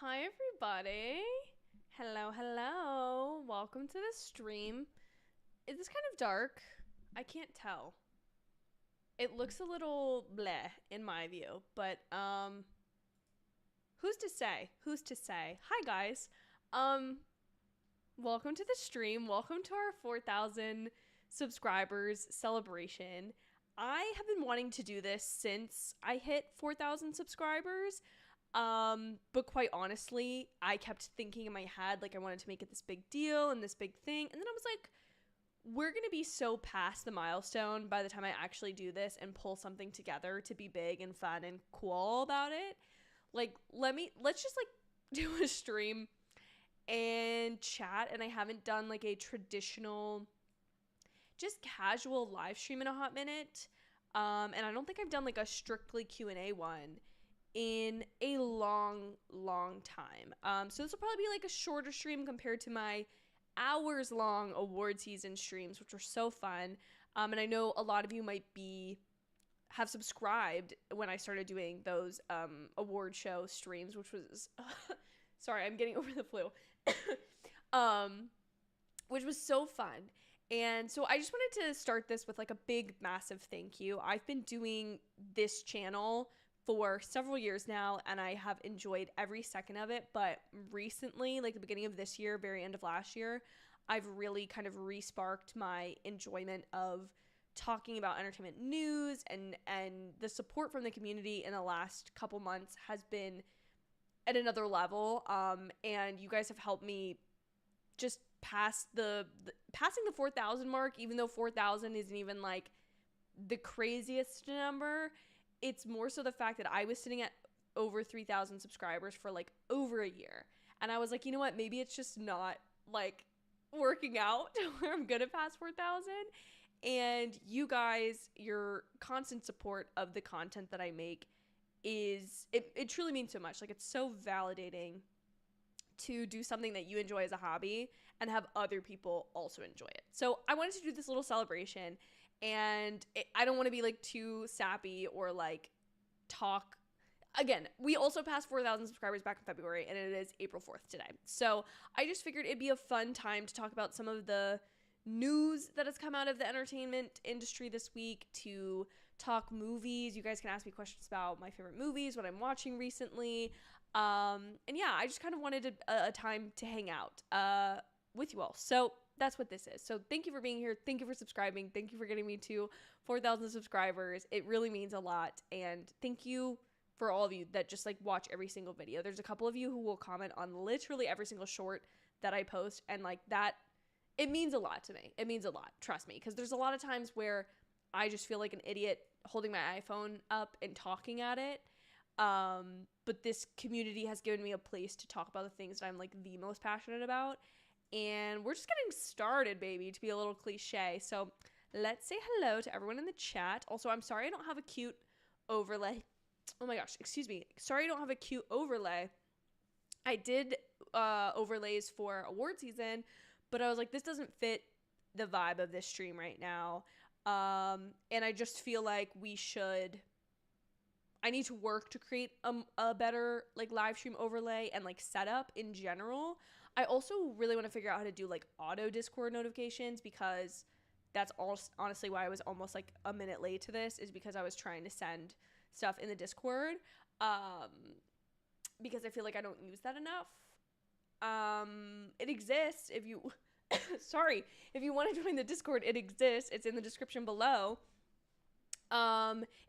Hi everybody. Hello. Welcome to the stream. Is this kind of dark? I can't tell. It looks a little bleh in my view, but who's to say? Hi guys. Um Welcome to the stream. Welcome to our 4,000 subscribers celebration. I have been wanting to do this since I hit 4,000 subscribers. But quite honestly, I kept thinking in my head, like I wanted to make it this big deal and this big thing. And then I was like, we're going to be so past the milestone by the time I actually do this and pull something together to be big and fun and cool about it. Like, let's just like do a stream and chat. And I haven't done like a traditional, just casual live stream in a hot minute. And I don't think I've done like a strictly Q&A one in a long time. So this will probably be like a shorter stream compared to my hours long award season streams, which were so fun. And I know a lot of you might have subscribed when I started doing those award show streams, which was sorry, I'm getting over the flu. Which was so fun. And so I just wanted to start this with like a big massive thank you. I've been doing this channel for several years now, and I have enjoyed every second of it. But recently, like the beginning of this year, very end of last year, I've really kind of re-sparked my enjoyment of talking about entertainment news, and the support from the community in the last couple months has been at another level. And you guys have helped me just passing the 4,000 mark, even though 4,000 isn't even like the craziest number. It's more so the fact that I was sitting at over 3,000 subscribers for like over a year. And I was like, you know what? Maybe it's just not like working out where I'm gonna pass 4,000. And you guys, your constant support of the content that I make it truly means so much. Like, it's so validating to do something that you enjoy as a hobby and have other people also enjoy it. So I wanted to do this little celebration, and I don't want to be like too sappy or like talk. Again, we also passed 4,000 subscribers back in February, and it is April 4th today. So I just figured it'd be a fun time to talk about some of the news that has come out of the entertainment industry this week, to talk movies. You guys can ask me questions about my favorite movies, what I'm watching recently. And yeah, I just kind of wanted a time to hang out with you all. So that's what this is. So thank you for being here. Thank you for subscribing. Thank you for getting me to 4,000 subscribers. It really means a lot. And thank you for all of you that just like watch every single video. There's a couple of you who will comment on literally every single short that I post, and like that, it means a lot to me. It means a lot. Trust me. Because there's a lot of times where I just feel like an idiot holding my iPhone up and talking at it. But this community has given me a place to talk about the things that I'm like the most passionate about. And we're just getting started, baby, to be a little cliche. So let's say hello to everyone in the chat. Also, I'm sorry I don't have a cute overlay. Oh my gosh, excuse me. Sorry I don't have a cute overlay. I did overlays for award season, but I was like, this doesn't fit the vibe of this stream right now. And I just feel like I need to work to create a better like live stream overlay and like setup in general. I also really want to figure out how to do like auto Discord notifications, because that's honestly why I was almost like a minute late to this, is because I was trying to send stuff in the Discord, because I feel like I don't use that enough. It exists if you sorry, if you want to join the Discord, it exists. It's in the description below.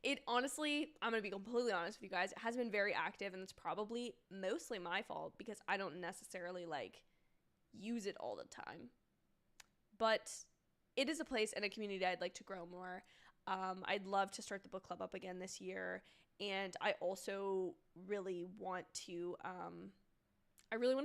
It honestly, I'm gonna be completely honest with you guys, it has been very active, and it's probably mostly my fault because I don't necessarily like use it all the time. But it is a place and a community I'd like to grow more. I'd love to start the book club up again this year, and I also really want to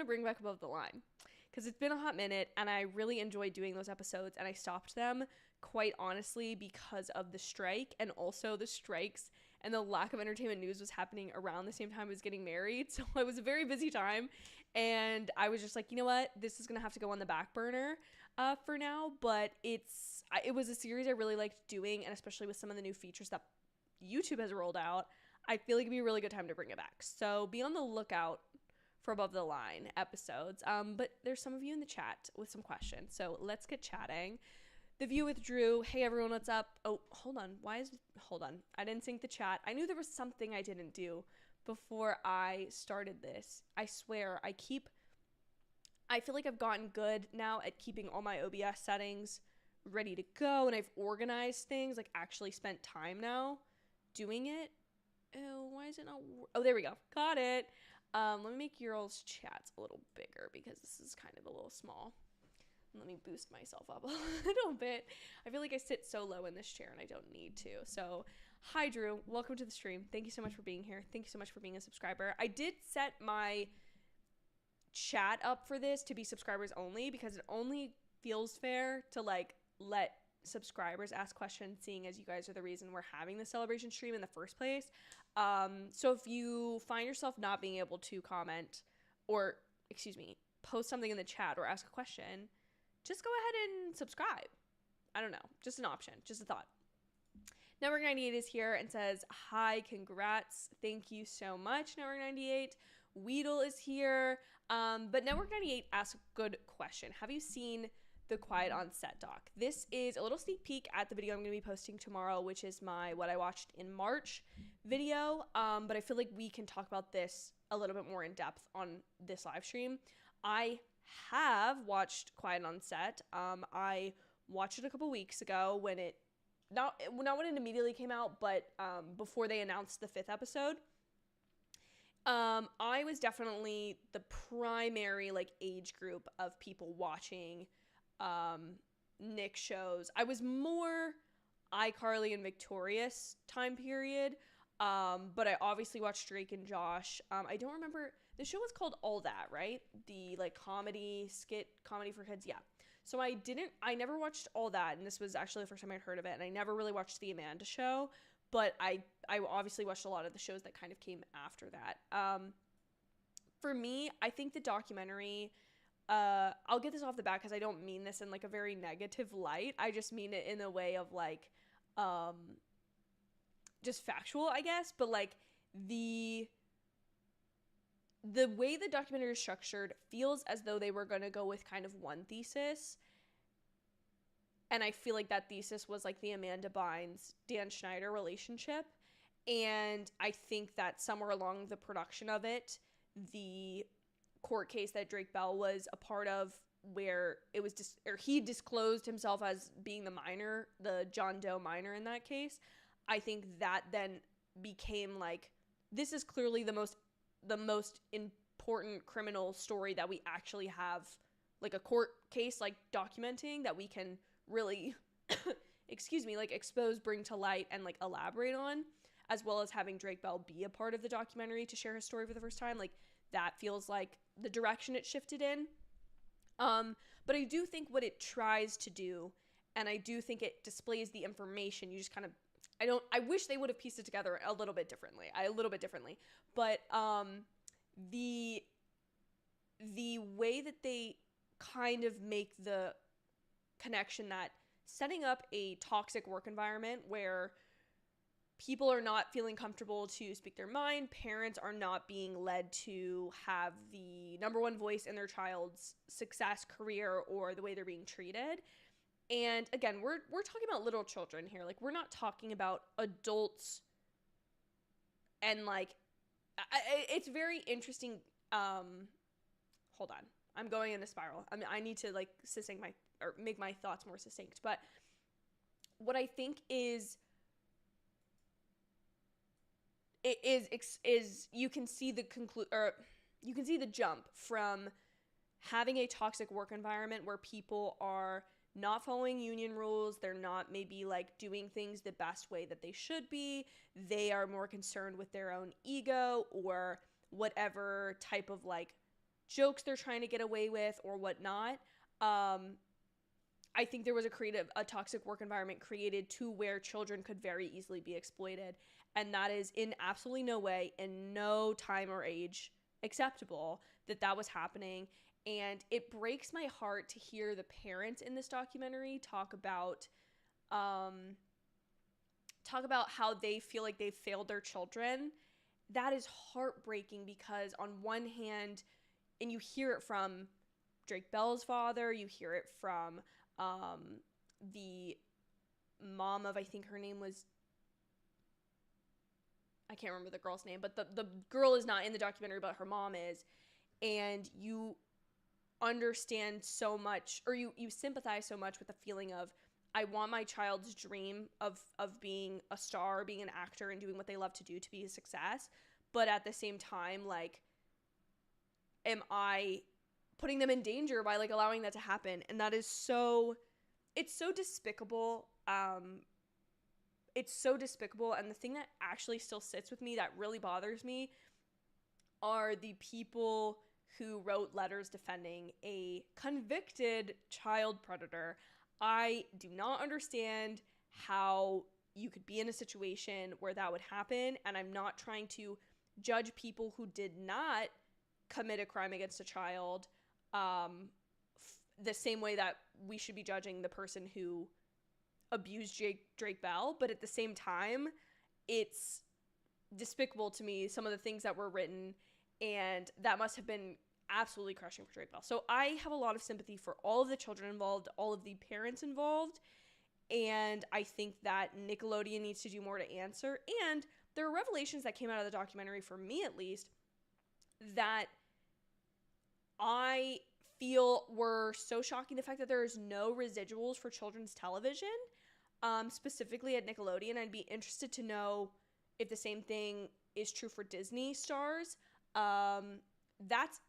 bring back Above the Line, because it's been a hot minute and I really enjoyed doing those episodes, and I stopped them quite honestly because of the strike, and also the strikes and the lack of entertainment news was happening around the same time I was getting married. So it was a very busy time, and I was just like, you know what, this is gonna have to go on the back burner for now. But it was a series I really liked doing, and especially with some of the new features that YouTube has rolled out, I feel like it'd be a really good time to bring it back. So be on the lookout for Above the Line episodes. But there's some of you in the chat with some questions. So let's get chatting. The View with Drew. Hey everyone, what's up? Oh, hold on. Hold on. I didn't sync the chat. I knew there was something I didn't do before I started this. I swear, I feel like I've gotten good now at keeping all my OBS settings ready to go, and I've organized things, like actually spent time now doing it. Oh, why is it not? Oh, there we go. Got it. Let me make your all's chats a little bigger because this is kind of a little small. Let me boost myself up a little bit. I feel like I sit so low in this chair and I don't need to. So, hi Drew, welcome to the stream. Thank you so much for being here. Thank you so much for being a subscriber. I did set my chat up for this to be subscribers only because it only feels fair to like let subscribers ask questions, seeing as you guys are the reason we're having the celebration stream in the first place. So if you find yourself not being able to comment or, post something in the chat or ask a question, just go ahead and subscribe. I don't know. Just an option. Just a thought. Network 98 is here and says, hi, congrats. Thank you so much, Network 98. Weedle is here. But Network 98 asks a good question. Have you seen the Quiet on Set doc? This is a little sneak peek at the video I'm going to be posting tomorrow, which is my What I Watched in March video. But I feel like we can talk about this a little bit more in depth on this live stream. I have watched Quiet on Set. I watched it a couple weeks ago when it, not when it immediately came out, but before they announced the 5th episode. I was definitely the primary like age group of people watching Nick shows. I was more iCarly and Victorious time period, but I obviously watched Drake and Josh. I don't remember, the show was called All That, right? The like comedy for kids. Yeah. So I never watched All That, and this was actually the first time I'd heard of it, and I never really watched The Amanda Show, but I obviously watched a lot of the shows that kind of came after that. For me, I think the documentary, I'll get this off the bat because I don't mean this in like a very negative light. I just mean it in a way of like, just factual, I guess, but like the way the documentary is structured feels as though they were going to go with kind of one thesis. And I feel like that thesis was like the Amanda Bynes, Dan Schneider relationship. And I think that somewhere along the production of it, the court case that Drake Bell was a part of, where it was he disclosed himself as being the minor, the John Doe minor in that case. I think that then became like, this is clearly the most important criminal story that we actually have, like a court case like documenting, that we can really like expose, bring to light, and like elaborate on, as well as having Drake Bell be a part of the documentary to share his story for the first time. Like that feels like the direction it shifted in. But I do think what it tries to do, and I do think it displays the information, you just kind of, I wish they would have pieced it together a little bit differently, but the way that they kind of make the connection that setting up a toxic work environment where people are not feeling comfortable to speak their mind, parents are not being led to have the number one voice in their child's success, career, or the way they're being treated. And again, we're talking about little children here. Like, we're not talking about adults. And like, it's very interesting. Hold on, I'm going in a spiral. I need to like make my thoughts more succinct. But what I think is you can see the jump from having a toxic work environment where people are not following union rules, they're not maybe like doing things the best way that they should be, they are more concerned with their own ego or whatever type of like jokes they're trying to get away with or whatnot. I think there was a toxic work environment created to where children could very easily be exploited, and that is in absolutely no way, in no time or age, acceptable that was happening. And it breaks my heart to hear the parents in this documentary talk about how they feel like they've failed their children. That is heartbreaking because on one hand, and you hear it from Drake Bell's father, you hear it from the mom of, I think her name was, I can't remember the girl's name, but the girl is not in the documentary, but her mom is, and you understand so much, or you sympathize so much with the feeling of, I want my child's dream of being a star, being an actor, and doing what they love to do to be a success, but at the same time, like, am I putting them in danger by, like, allowing that to happen? And that is so, it's so despicable. It's so despicable, and the thing that actually still sits with me that really bothers me are the people who wrote letters defending a convicted child predator. I do not understand how you could be in a situation where that would happen, and I'm not trying to judge people who did not commit a crime against a child the same way that we should be judging the person who abused Drake Bell, but at the same time, it's despicable to me, some of the things that were written, and that must have been absolutely crushing for Drake Bell. So I have a lot of sympathy for all of the children involved, all of the parents involved, and I think that Nickelodeon needs to do more to answer. And there are revelations that came out of the documentary, for me at least, that I feel were so shocking. The fact that there is no residuals for children's television, specifically at Nickelodeon. I'd be interested to know if the same thing is true for Disney stars. That's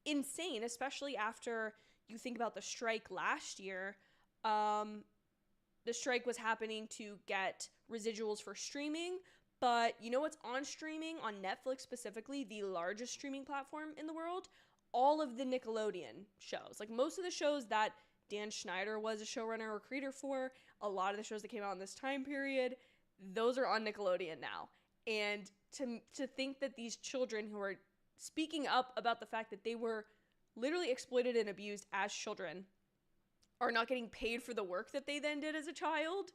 insane, especially after you think about the strike last year. The strike was happening to get residuals for streaming, but you know what's on streaming? On Netflix specifically, the largest streaming platform in the world? All of the Nickelodeon shows. Like, most of the shows that Dan Schneider was a showrunner or creator for, a lot of the shows that came out in this time period, those are on Nickelodeon now. And to think that these children who are speaking up about the fact that they were literally exploited and abused as children are not getting paid for the work that they then did as a child,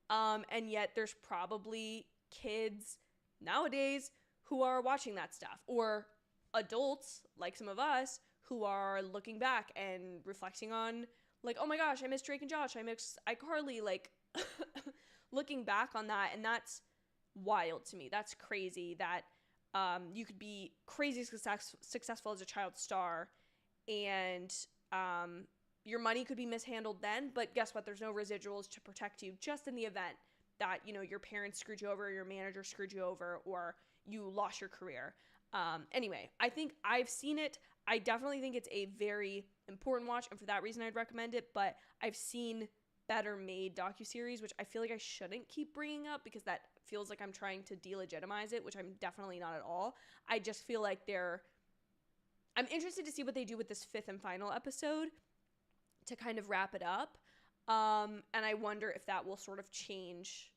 and yet there's probably kids nowadays who are watching that stuff, or adults like some of us who are looking back and reflecting on, like, oh my gosh, I miss Drake and Josh, I miss iCarly, like, looking back on that. And that's wild to me. That's crazy that you could be crazy successful as a child star, and your money could be mishandled then, but guess what? There's no residuals to protect you, just in the event that, you know, your parents screwed you over, or your manager screwed you over, or you lost your career. Anyway, I think I've seen it. I definitely think it's a very important watch, and for that reason I'd recommend it, but I've seen better made docuseries, which I feel like I shouldn't keep bringing up because that feels like I'm trying to delegitimize it, which I'm definitely not at all. I just feel like I'm interested to see what they do with this 5th and final episode to kind of wrap it up. And I wonder if that will sort of change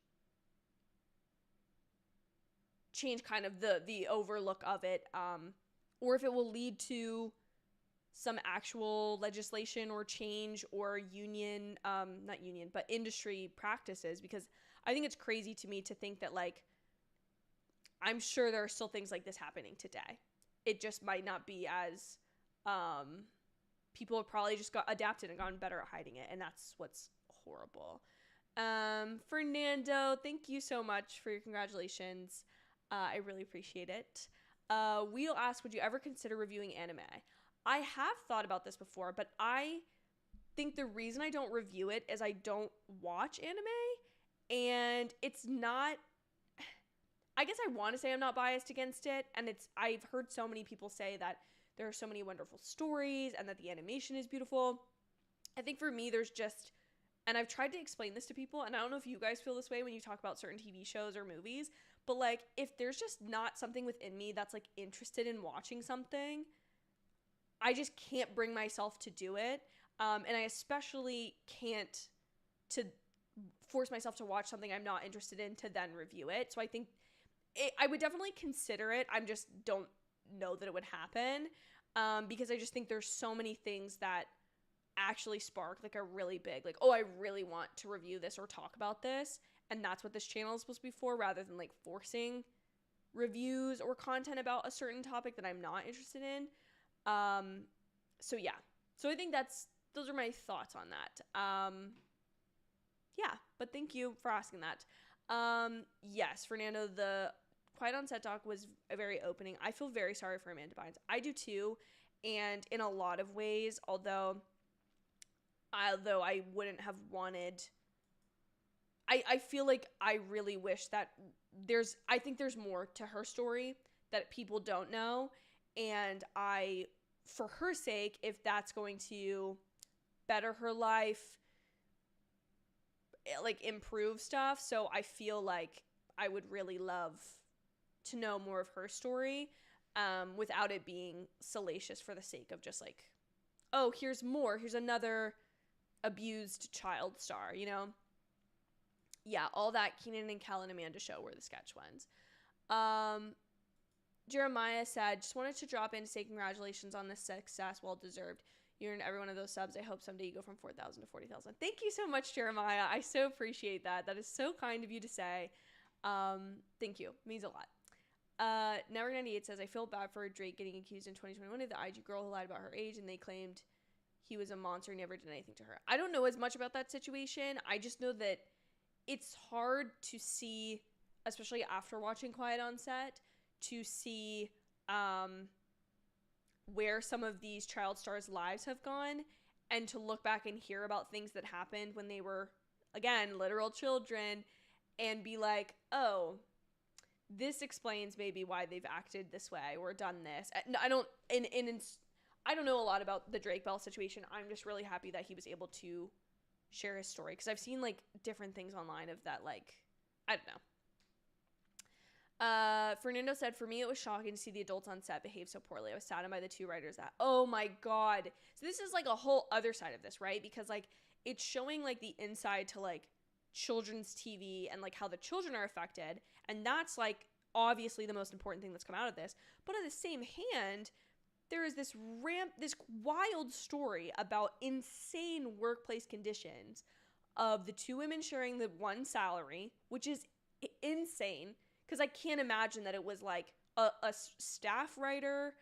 kind of the overlook of it, or if it will lead to some actual legislation or change or industry practices, because I think it's crazy to me to think that, like, I'm sure there are still things like this happening today. It just might not be as, people have probably just got adapted and gotten better at hiding it, and that's what's horrible. Fernando, thank you so much for your congratulations. I really appreciate it. We'll ask, would you ever consider reviewing anime? I have thought about this before, but I think the reason I don't review it is I don't watch anime, and it's not, I guess I want to say I'm not biased against it, and I've heard so many people say that there are so many wonderful stories and that the animation is beautiful. I think for me, there's just, and I've tried to explain this to people, and I don't know if you guys feel this way when you talk about certain TV shows or movies, but, like, if there's just not something within me that's, like, interested in watching something, I just can't bring myself to do it. And I especially can't to force myself to watch something I'm not interested in to then review it. So I think I would definitely consider it. I just don't know that it would happen, because I just think there's so many things that actually spark, like, a really big, like, oh, I really want to review this or talk about this. And that's what this channel is supposed to be for, rather than, like, forcing reviews or content about a certain topic that I'm not interested in. So yeah. So I think those are my thoughts on that. Yeah, but thank you for asking that. Yes, Fernando, the Quiet on Set doc was a very opening. I feel very sorry for Amanda Bynes. I do too, and in a lot of ways, although I wouldn't have wanted, I feel like I really wish that I think there's more to her story that people don't know, and for her sake, if that's going to better her life, like improve stuff, so I feel like I would really love to know more of her story, without it being salacious for the sake of just like, oh, here's another abused child star, you know? Yeah, all that Keenan and Kel and Amanda show were the sketch ones. Jeremiah said, just wanted to drop in to say congratulations on this success, well deserved. You earned every one of those subs. I hope someday you go from 4,000 to 40,000. Thank you so much, Jeremiah. I so appreciate that. That is so kind of you to say. Thank you. It means a lot. Never98 says, I feel bad for Drake getting accused in 2021 of the IG girl who lied about her age, and they claimed he was a monster and never did anything to her. I don't know as much about that situation. I just know that it's hard to see, especially after watching Quiet on Set, to see where some of these child stars' lives have gone, and to look back and hear about things that happened when they were, again, literal children, and be like, oh, this explains maybe why they've acted this way or done this. I don't know a lot about the Drake Bell situation. I'm just really happy that he was able to share his story, because I've seen like different things online of that, like, I don't know. Fernando said, for me, it was shocking to see the adults on set behave so poorly. I was saddened by the two writers that, oh my God. So this is like a whole other side of this, right? Because like it's showing like the inside to like children's TV and like how the children are affected. And that's like obviously the most important thing that's come out of this. But on the same hand, there is this wild story about insane workplace conditions of the two women sharing the one salary, which is insane. Because I can't imagine that it was like a staff writer,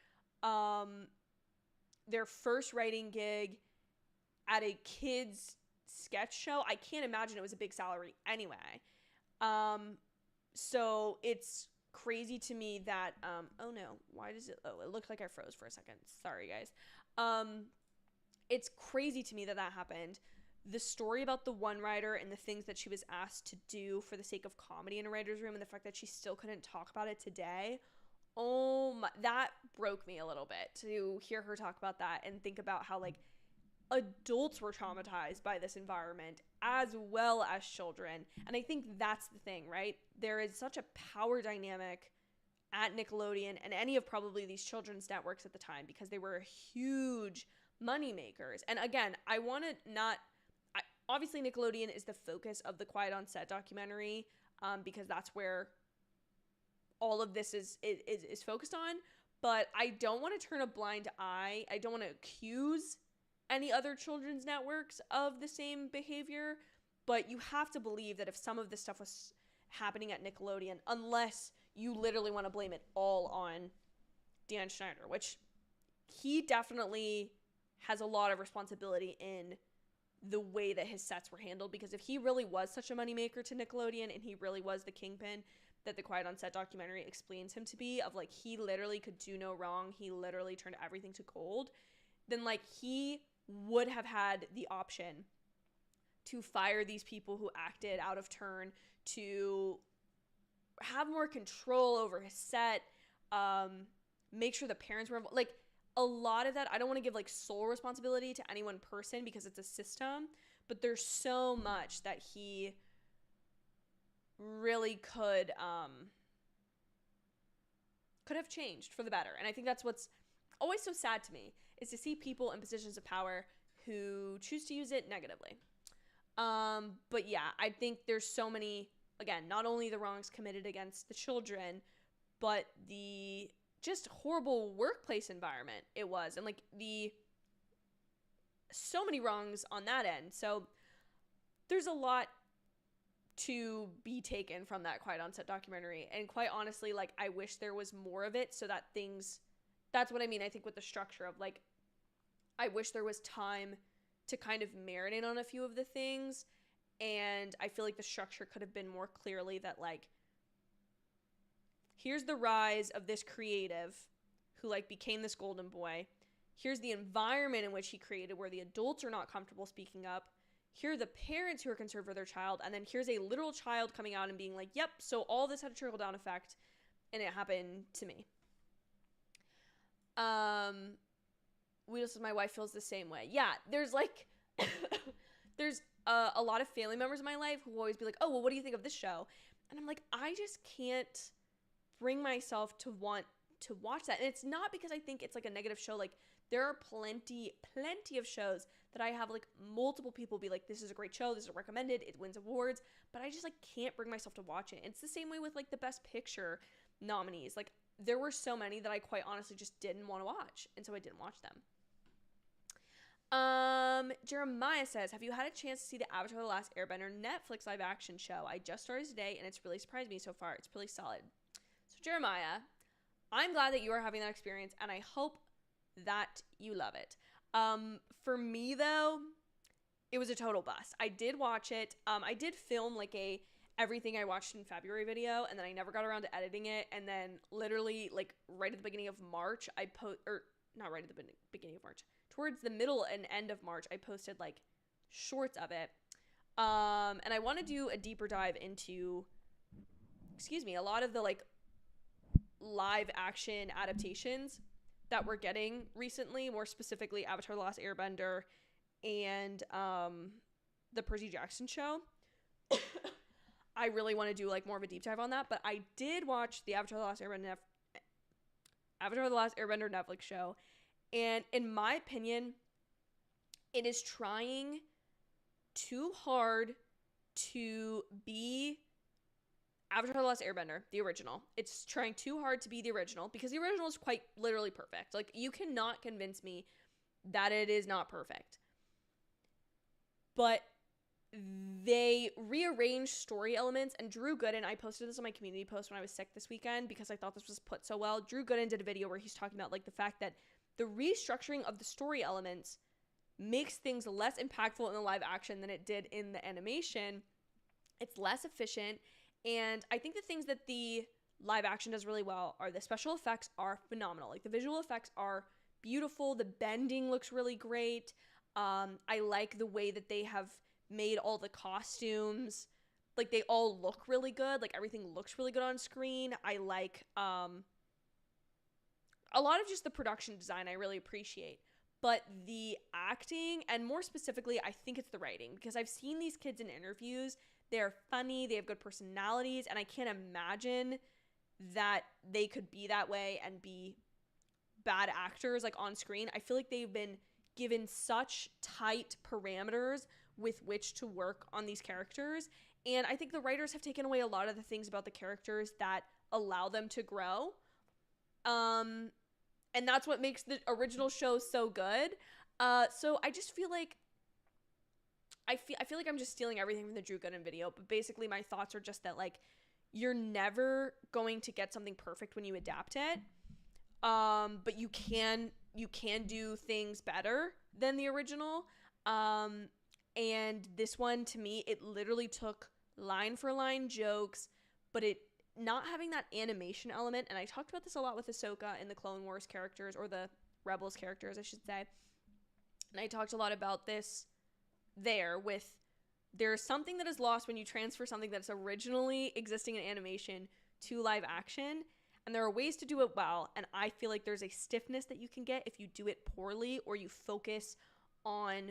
their first writing gig at a kid's sketch show. I can't imagine it was a big salary anyway. So it's crazy to me that, oh no, it looked like I froze for a second. Sorry, guys. It's crazy to me that happened. The story about the one writer and the things that she was asked to do for the sake of comedy in a writer's room, and the fact that she still couldn't talk about it today, oh my, that broke me a little bit to hear her talk about that and think about how like adults were traumatized by this environment as well as children. And I think that's the thing, right? There is such a power dynamic at Nickelodeon and any of probably these children's networks at the time, because they were huge money makers. And again, obviously Nickelodeon is the focus of the Quiet on Set documentary, because that's where all of this is focused on. But I don't want to turn a blind eye. I don't want to accuse any other children's networks of the same behavior. But you have to believe that if some of this stuff was happening at Nickelodeon, unless you literally want to blame it all on Dan Schneider, which he definitely has a lot of responsibility in the way that his sets were handled, because if he really was such a moneymaker to Nickelodeon and he really was the kingpin that the Quiet on Set documentary explains him to be, of like he literally could do no wrong, he literally turned everything to gold, then like he would have had the option to fire these people who acted out of turn, to have more control over his set, make sure the parents were involved. Like a lot of that, I don't want to give like sole responsibility to any one person because it's a system, but there's so much that he really could have changed for the better. And I think that's what's always so sad to me, is to see people in positions of power who choose to use it negatively. But yeah, I think there's so many, again, not only the wrongs committed against the children, but the just horrible workplace environment it was, and like so many wrongs on that end. So there's a lot to be taken from that Quiet on Set documentary, and quite honestly, like I wish there was more of it so that things that's what I mean, I think, with the structure of, like, I wish there was time to kind of marinate on a few of the things, and I feel like the structure could have been more clearly that, like, here's the rise of this creative who, like, became this golden boy. Here's the environment in which he created where the adults are not comfortable speaking up. Here are the parents who are concerned for their child. And then here's a literal child coming out and being like, yep, so all this had a trickle-down effect, and it happened to me. Wheedle says, my wife feels the same way. Yeah, there's, like, there's a lot of family members in my life who will always be like, oh, well, what do you think of this show? And I'm like, I just can't bring myself to want to watch that. And it's not because I think it's, like, a negative show. Like, there are plenty of shows that I have, like, multiple people be like, this is a great show, this is recommended, it wins awards, but I just, like, can't bring myself to watch it. It's the same way with, like, the Best Picture nominees. Like, there were so many that I quite honestly just didn't want to watch, and so I didn't watch them. Jeremiah says, have you had a chance to see the Avatar The Last Airbender Netflix live action show? I just started today, and it's really surprised me so far. It's really solid. So, Jeremiah, I'm glad that you are having that experience, and I hope that you love it. For me, though, it was a total bust. I did watch it. I did film, like, a everything I watched in February video, and then I never got around to editing it, and then literally, like, right at the beginning of March, not right at the beginning of March, towards the middle and end of March, I posted, like, shorts of it. And I want to do a deeper dive into, a lot of the, like, live action adaptations that we're getting recently, more specifically Avatar The Last Airbender and the Percy Jackson show. I really want to do, like, more of a deep dive on that, but I did watch the Avatar The Last Airbender Netflix show, and in my opinion, it is trying too hard to be Avatar The Last Airbender, the original. It's trying too hard to be the original, because the original is quite literally perfect. Like, you cannot convince me that it is not perfect. But they rearranged story elements, and Drew Gooden, I posted this on my community post when I was sick this weekend because I thought this was put so well. Drew Gooden did a video where he's talking about, like, the fact that the restructuring of the story elements makes things less impactful in the live action than it did in the animation. It's less efficient, and I think the things that the live action does really well are the special effects are phenomenal. Like, the visual effects are beautiful. The bending looks really great. I like the way that they have made all the costumes. Like, they all look really good. Like, everything looks really good on screen. I like a lot of just the production design I really appreciate. But the acting, and more specifically, I think it's the writing, because I've seen these kids in interviews. They're funny, they have good personalities, and I can't imagine that they could be that way and be bad actors, like, on screen. I feel like they've been given such tight parameters with which to work on these characters, and I think the writers have taken away a lot of the things about the characters that allow them to grow. And that's what makes the original show so good. So I just feel like I feel like I'm just stealing everything from the Drew Gooden video, but basically my thoughts are just that, like, you're never going to get something perfect when you adapt it. But you can do things better than the original. And this one, to me, it literally took line for line jokes, but it not having that animation element. And I talked about this a lot with Ahsoka and the Clone Wars characters, or the Rebels characters, I should say. And I talked a lot about this there's something that is lost when you transfer something that's originally existing in animation to live action. And there are ways to do it well. And I feel like there's a stiffness that you can get if you do it poorly, or you focus on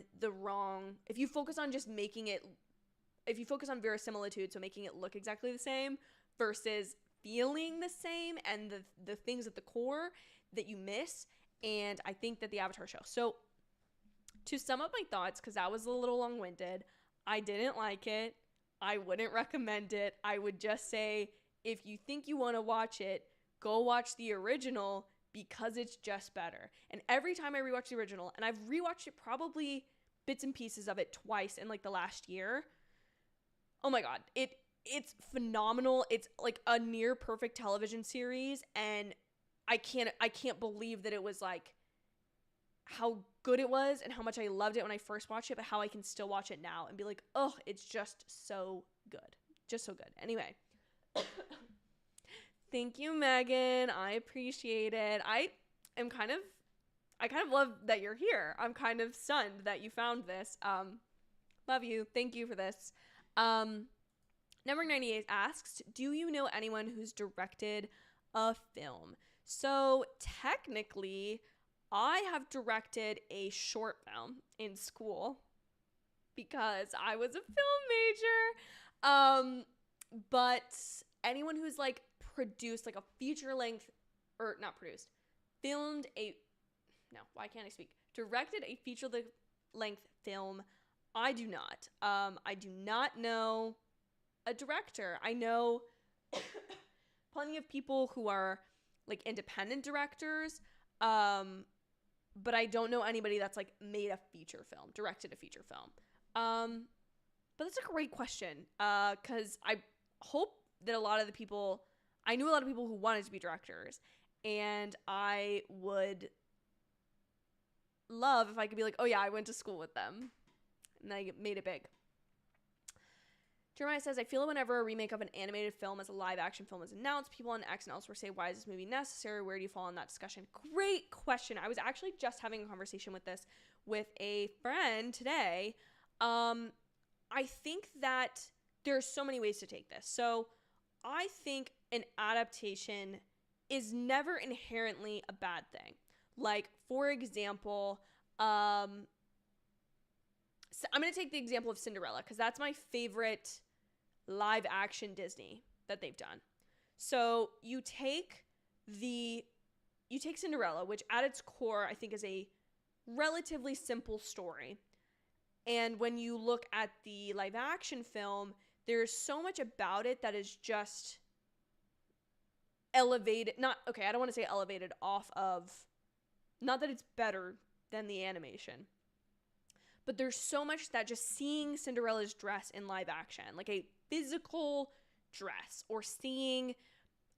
if you focus on just if you focus on verisimilitude, so making it look exactly the same versus feeling the same, and the things at the core that you miss. And I think that the Avatar show. So to sum up my thoughts, because that was a little long-winded, I didn't like it. I wouldn't recommend it. I would just say, if you think you want to watch it, go watch the original, because it's just better. And every time I rewatch the original, and I've rewatched it probably bits and pieces of it twice in, like, the last year, oh my god, it's phenomenal. It's like a near perfect television series, and I can't believe that it was like how good it was and how much I loved it when I first watched it, but how I can still watch it now and be like, oh, it's just so good. Just so good. Anyway. Thank you, Megan. I appreciate it. I kind of love that you're here. I'm kind of stunned that you found this. Love you. Thank you for this. Number 98 asks, do you know anyone who's directed a film? So technically, I have directed a short film in school because I was a film major. But anyone who's like produced like a feature length, or not produced, directed a feature length film, I do not. I do not know a director. I know plenty of people who are like independent directors, but I don't know anybody that's like made a feature film, directed a feature film. But that's a great question, because I hope that I knew a lot of people who wanted to be directors, and I would love if I could be like, oh yeah, I went to school with them, and I made it big. Jeremiah says, I feel whenever a remake of an animated film as a live action film is announced, people on X and elsewhere say, why is this movie necessary? Where do you fall in that discussion? Great question. I was actually just having a conversation with this with a friend today. I think that there's so many ways to take this. So I think an adaptation is never inherently a bad thing. Like, for example, so I'm going to take the example of Cinderella because that's my favorite live action Disney that they've done. So you take Cinderella, which at its core I think is a relatively simple story. And when you look at the live action film, there's so much about it that is just elevated. I don't want to say elevated off of, not that it's better than the animation, but there's so much that just seeing Cinderella's dress in live action, like a physical dress, or seeing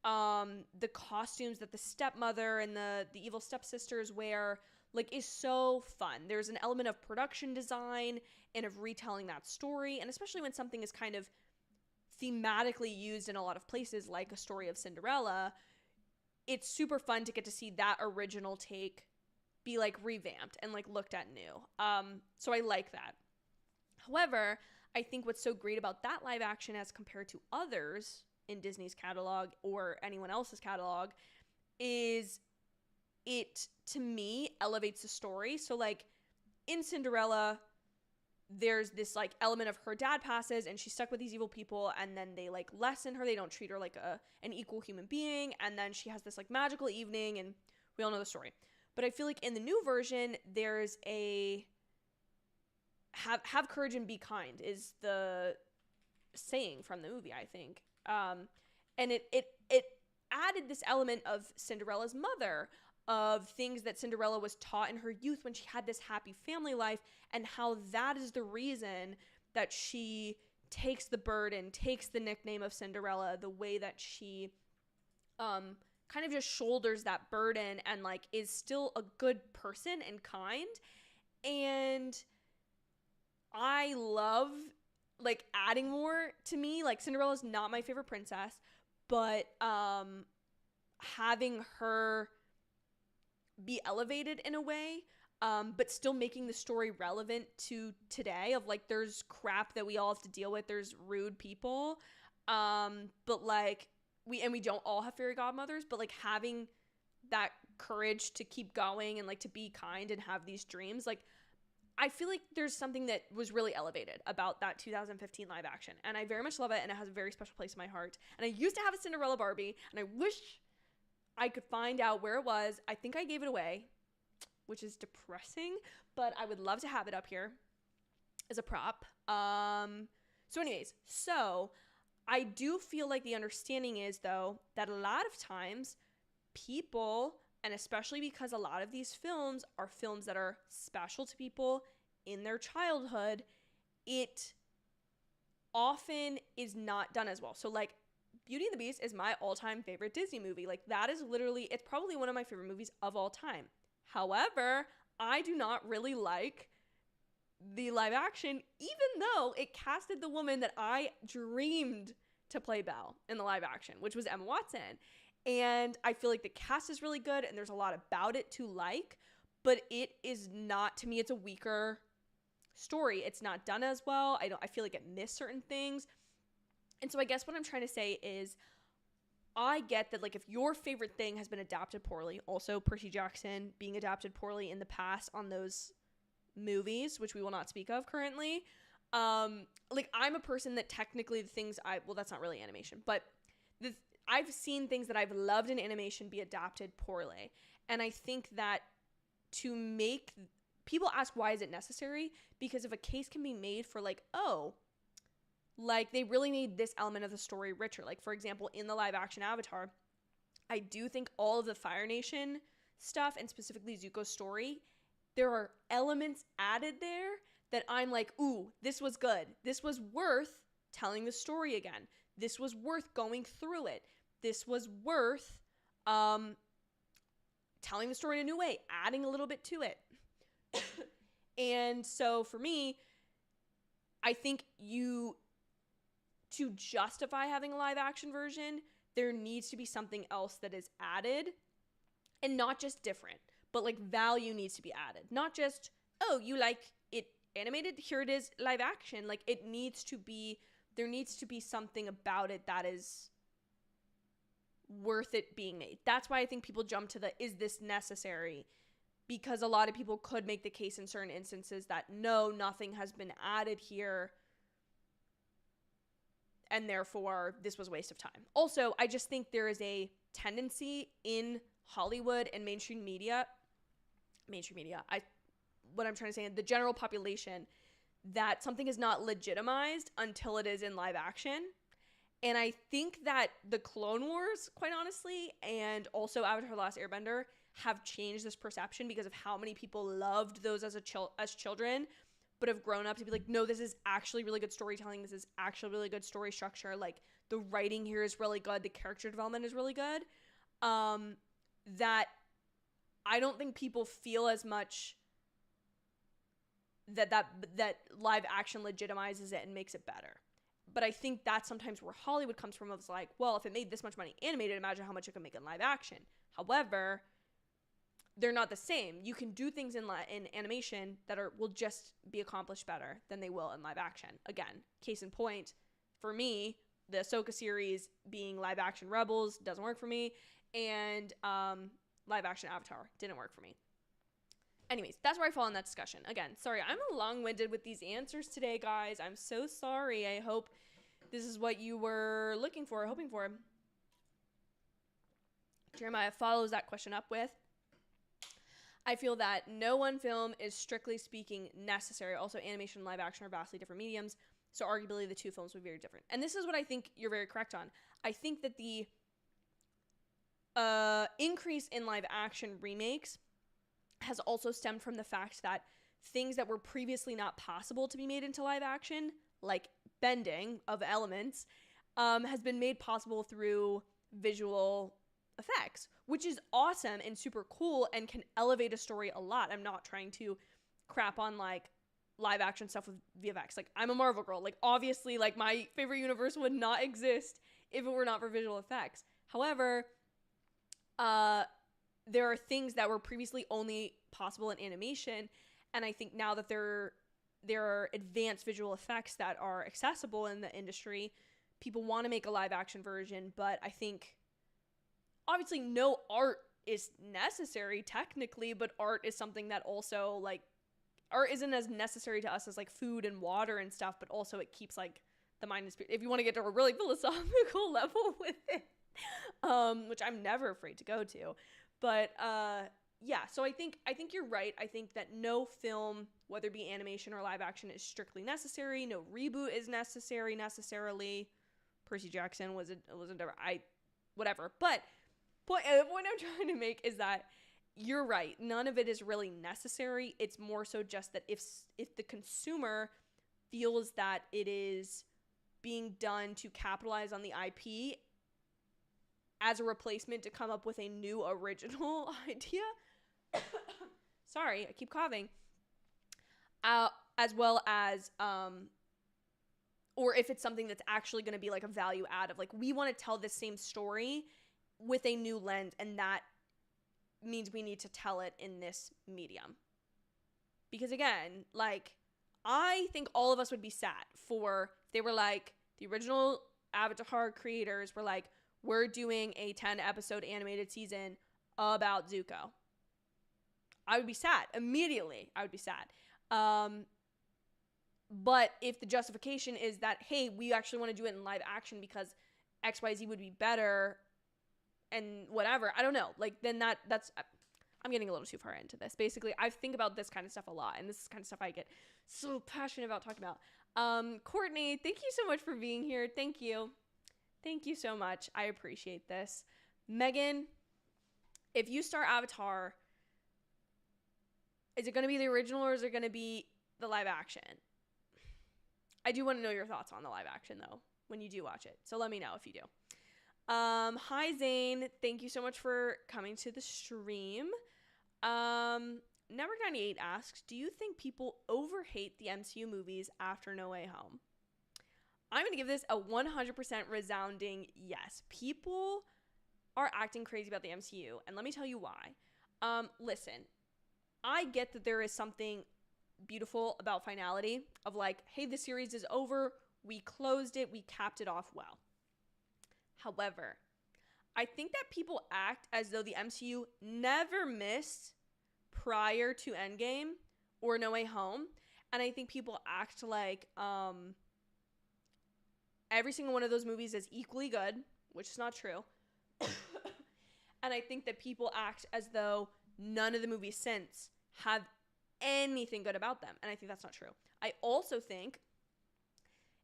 the costumes that the stepmother and the evil stepsisters wear, like, is so fun. There's an element of production design and of retelling that story, and especially when something is kind of thematically used in a lot of places, like a story of Cinderella, it's super fun to get to see that original take be like revamped and like looked at new. So I like that. However, I think what's so great about that live action as compared to others in Disney's catalog or anyone else's catalog is it, to me, elevates the story. So like in Cinderella, there's this like element of her dad passes and she's stuck with these evil people, and then they like lessen her. They don't treat her like an equal human being, and then she has this like magical evening, and we all know the story. But I feel like in the new version, there's a have courage and be kind is the saying from the movie, I think. And it added this element of Cinderella's mother, of things that Cinderella was taught in her youth when she had this happy family life, and how that is the reason that she takes the burden, takes the nickname of Cinderella, the way that she kind of just shoulders that burden and like is still a good person and kind. And I love like adding more. To me, like, Cinderella's not my favorite princess, but having her be elevated in a way, but still making the story relevant to today, of like, there's crap that we all have to deal with, there's rude people, but like we don't all have fairy godmothers, but like having that courage to keep going and like to be kind and have these dreams, like I feel like there's something that was really elevated about that 2015 live action, and I very much love it, and it has a very special place in my heart. And I used to have a Cinderella Barbie, and I wish I could find out where it was. I think I gave it away, which is depressing, but I would love to have it up here as a prop. So anyways, so I do feel like the understanding is, though, that a lot of times people, and especially because a lot of these films are films that are special to people in their childhood, it often is not done as well. So like Beauty and the Beast is my all-time favorite Disney movie. Like, that is literally, it's probably one of my favorite movies of all time. However, I do not really like the live action, even though it casted the woman that I dreamed to play Belle in the live action, which was Emma Watson. And I feel like the cast is really good and there's a lot about it to like, but it is not, to me, it's a weaker story. It's not done as well. I feel like it missed certain things. And so I guess what I'm trying to say is I get that, like, if your favorite thing has been adapted poorly, also Percy Jackson being adapted poorly in the past on those movies, which we will not speak of currently. Like, I'm a person that technically the things well, that's not really animation, but I've seen things that I've loved in animation be adapted poorly. And I think that to make people ask, why is it necessary? Because if a case can be made for, like, oh, like, they really made this element of the story richer. Like, for example, in the live action Avatar, I do think all of the Fire Nation stuff, and specifically Zuko's story, there are elements added there that I'm like, ooh, this was good. This was worth telling the story again. This was worth going through it. This was worth telling the story in a new way, adding a little bit to it. And so for me, I think to justify having a live action version, there needs to be something else that is added, and not just different, but like value needs to be added. Not just, oh, you like it animated, here it is live action. Like, there needs to be something about it that is worth it being made. That's why I think people jump to is this necessary? Because a lot of people could make the case in certain instances that no, nothing has been added here, and therefore this was a waste of time. Also, I just think there is a tendency in Hollywood and mainstream media, what I'm trying to say, the general population, that something is not legitimized until it is in live action. And I think that the Clone Wars, quite honestly, and also Avatar: The Last Airbender have changed this perception because of how many people loved those as children, but have grown up to be like, no, this is actually really good storytelling. This is actually really good story structure. Like, the writing here is really good. The character development is really good. That I don't think people feel as much that live action legitimizes it and makes it better. But I think that's sometimes where Hollywood comes from. It's like, well, if it made this much money animated, imagine how much it can make in live action. However, they're not the same. You can do things in animation that will just be accomplished better than they will in live action. Again, case in point, for me, the Ahsoka series being live action Rebels doesn't work for me, and live action Avatar didn't work for me. Anyways, that's where I fall in that discussion. Again, sorry, I'm long-winded with these answers today, guys. I'm so sorry. I hope this is what you were hoping for. Jeremiah follows that question up with, I feel that no one film is strictly speaking necessary. Also, animation and live action are vastly different mediums, so arguably the two films would be very different. And this is what I think you're very correct on. I think that the increase in live action remakes has also stemmed from the fact that things that were previously not possible to be made into live action, like bending of elements, has been made possible through visual effects, which is awesome and super cool and can elevate a story a lot. I'm not trying to crap on like live action stuff with VFX. Like, I'm a Marvel girl. Like, obviously, like, my favorite universe would not exist if it were not for visual effects. However, there are things that were previously only possible in animation, and I think now that there are advanced visual effects that are accessible in the industry, people want to make a live action version. But I think obviously no art is necessary technically, but art is something that also, like, art isn't as necessary to us as like food and water and stuff, but also it keeps like the mind and spirit, if you want to get to a really philosophical level with it, which I'm never afraid to go to. But yeah, so I think you're right. I think that no film, whether it be animation or live action, is strictly necessary. No reboot is necessary necessarily. Percy Jackson wasn't whatever. But the point I'm trying to make is that you're right. None of it is really necessary. It's more so just that if the consumer feels that it is being done to capitalize on the IP as a replacement to come up with a new original idea. Sorry, I keep coughing. As well as, or if it's something that's actually going to be like a value add of like, we want to tell this same story with a new lens, and that means we need to tell it in this medium. Because again, like, I think all of us would be sad for, if they were like, the original Avatar creators were like, we're doing a 10 episode animated season about Zuko. I would be sad. Immediately, I would be sad. But if the justification is that, hey, we actually want to do it in live action because XYZ would be better and whatever, I don't know. Like, then that's, I'm getting a little too far into this. Basically, I think about this kind of stuff a lot, and this is kind of stuff I get so passionate about talking about. Courtney, thank you so much for being here. Thank you. Thank you so much. I appreciate this. Megan, if you start Avatar, is it going to be the original or is it going to be the live action? I do want to know your thoughts on the live action, though, when you do watch it. So let me know if you do. Hi, Zane. Thank you so much for coming to the stream. Never98 asks, do you think people overhate the MCU movies after No Way Home? I'm going to give this a 100% resounding yes. People are acting crazy about the MCU, and let me tell you why. Listen, I get that there is something beautiful about finality of like, hey, the series is over, we closed it, we capped it off well. However, I think that people act as though the MCU never missed prior to Endgame or No Way Home, and I think people act like every single one of those movies is equally good, which is not true. And I think that people act as though none of the movies since have anything good about them, and I think that's not true. I also think,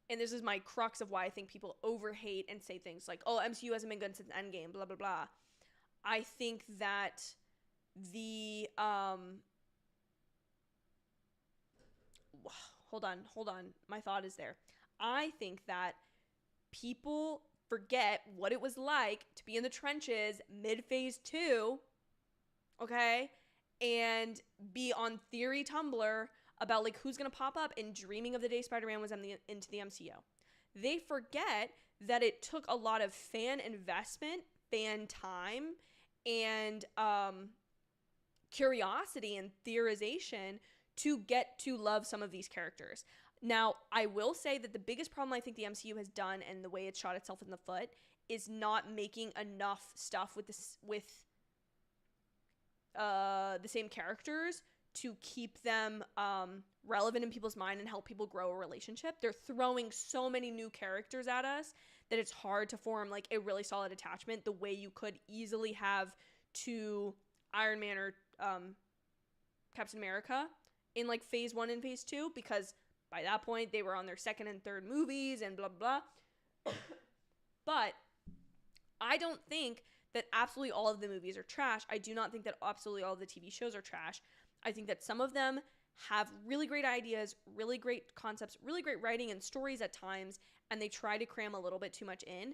and this is my crux of why I think people overhate and say things like, oh, MCU hasn't been good since Endgame, blah, blah, blah. I think that the, hold on. My thought is there. I think that people forget what it was like to be in the trenches mid-phase 2, okay, and be on theory Tumblr about like who's gonna pop up and dreaming of the day Spider-Man was into the MCU. They forget that it took a lot of fan investment, fan time, and curiosity and theorization to get to love some of these characters. Now, I will say that the biggest problem I think the MCU has done, and the way it shot itself in the foot, is not making enough stuff with the same characters to keep them relevant in people's mind and help people grow a relationship. They're throwing so many new characters at us that it's hard to form like a really solid attachment the way you could easily have to Iron Man or Captain America in like phase 1 and phase 2, because by that point they were on their second and third movies and blah blah. But I don't think that absolutely all of the movies are trash. I do not think that absolutely all of the TV shows are trash. I think that some of them have really great ideas, really great concepts, really great writing and stories at times, and they try to cram a little bit too much in.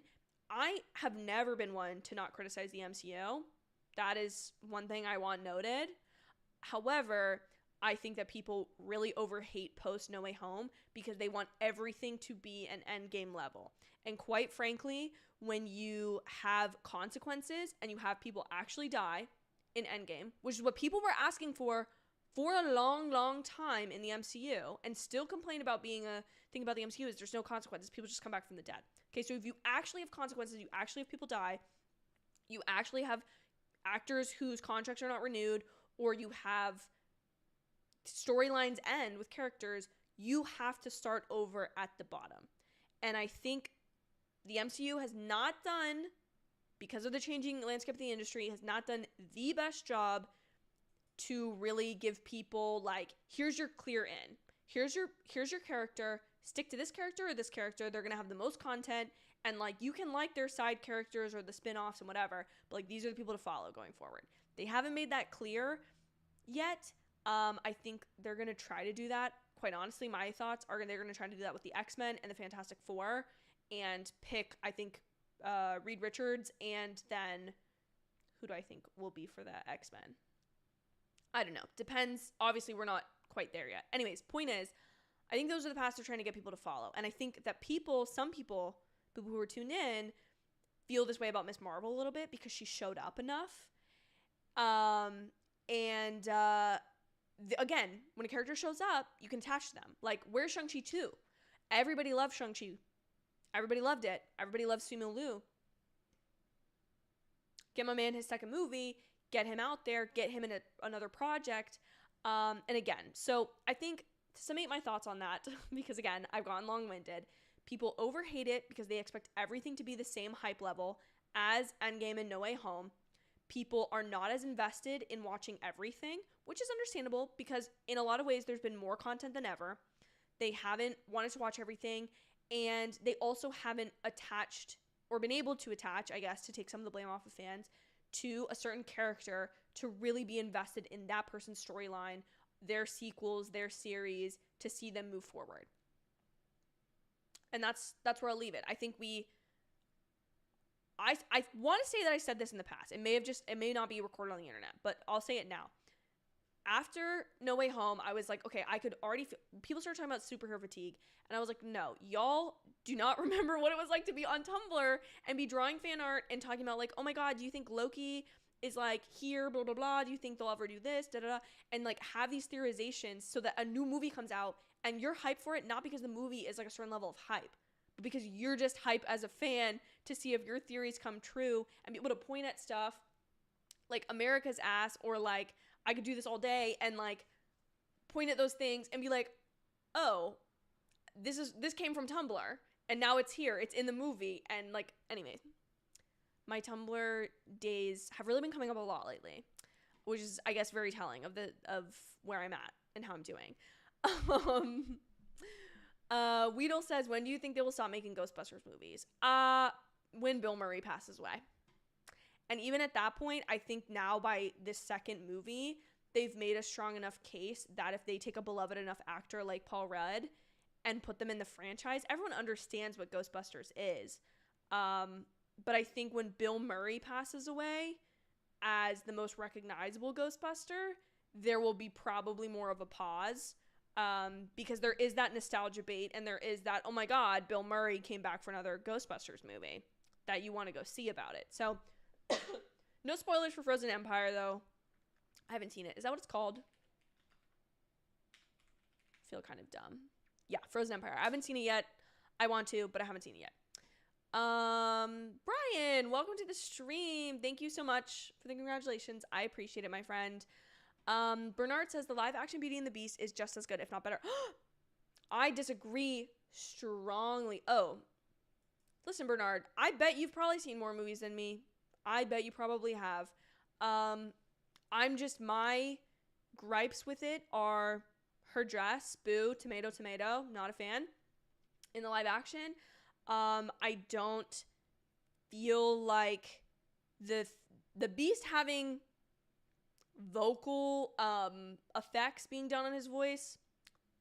I have never been one to not criticize the MCU. That is one thing I want noted. However, I think that people really overhate post No Way Home because they want everything to be an Endgame level. And quite frankly, when you have consequences and you have people actually die in Endgame, which is what people were asking for a long, long time in the MCU, and still complain about being a thing about the MCU is there's no consequences. People just come back from the dead. Okay, so if you actually have consequences, you actually have people die, you actually have actors whose contracts are not renewed, or you have storylines end with characters, you have to start over at the bottom. And I think the MCU has not done, because of the changing landscape of the industry, has not done the best job to really give people like, here's your clear in. Here's your character. Stick to this character or this character. They're going to have the most content, and like you can like their side characters or the spin-offs and whatever, but like these are the people to follow going forward. They haven't made that clear yet. I think they're going to try to do that. Quite honestly, my thoughts are they're going to try to do that with the X-Men and the Fantastic Four, and pick, I think, Reed Richards, and then who do I think will be for the X-Men? I don't know. Depends. Obviously, we're not quite there yet. Anyways, point is, I think those are the paths they're trying to get people to follow. And I think that some people who are tuned in, feel this way about Miss Marvel a little bit because she showed up enough. Again, when a character shows up, you can attach to them. Like, where's Shang-Chi 2? Everybody loved Shang-Chi. Everybody loved it. Everybody loves Simu Liu. Get my man his second movie. Get him out there. Get him in another project. And again, so I think to summate my thoughts on that, because again, I've gotten long-winded, people overhate it because they expect everything to be the same hype level as Endgame and No Way Home. People are not as invested in watching everything, which is understandable because in a lot of ways there's been more content than ever. They haven't wanted to watch everything, and they also haven't attached or been able to attach, I guess, to take some of the blame off of fans, to a certain character to really be invested in that person's storyline, their sequels, their series, to see them move forward. And that's where I'll leave it. I think I want to say that I said this in the past. It may not be recorded on the internet, but I'll say it now. After No Way Home, I was like, okay, I could already feel, people started talking about superhero fatigue, and I was like, no, y'all do not remember what it was like to be on Tumblr and be drawing fan art and talking about like, oh my god, do you think Loki is like here, blah blah blah, do you think they'll ever do this, da da da, and like have these theorizations so that a new movie comes out and you're hyped for it, not because the movie is like a certain level of hype, but because you're just hype as a fan to see if your theories come true and be able to point at stuff like America's ass, or like I could do this all day and like point at those things and be like, oh, this came from Tumblr and now it's here, it's in the movie. And like, anyways, my Tumblr days have really been coming up a lot lately, which is, I guess, very telling of where I'm at and how I'm doing. Weedle says, when do you think they will stop making Ghostbusters movies? When Bill Murray passes away. And even at that point, I think now by this second movie, they've made a strong enough case that if they take a beloved enough actor like Paul Rudd and put them in the franchise, everyone understands what Ghostbusters is. But I think when Bill Murray passes away as the most recognizable Ghostbuster, there will be probably more of a pause. Because there is that nostalgia bait, and there is that, oh my god, Bill Murray came back for another Ghostbusters movie that you want to go see about it. So, no spoilers for Frozen Empire, though. I haven't seen it. Is that what it's called? I feel kind of dumb. Yeah, Frozen Empire. I haven't seen it yet. I want to, but I haven't seen it yet. Brian, welcome to the stream. Thank you so much for the congratulations. I appreciate it, my friend. Bernard says the live action Beauty and the Beast is just as good, if not better. I disagree strongly. Oh, listen, Bernard, I bet you've probably seen more movies than me. I bet you probably have. My gripes with it are her dress, boo, tomato, tomato, not a fan. In the live action, I don't feel like the Beast having vocal effects being done on his voice,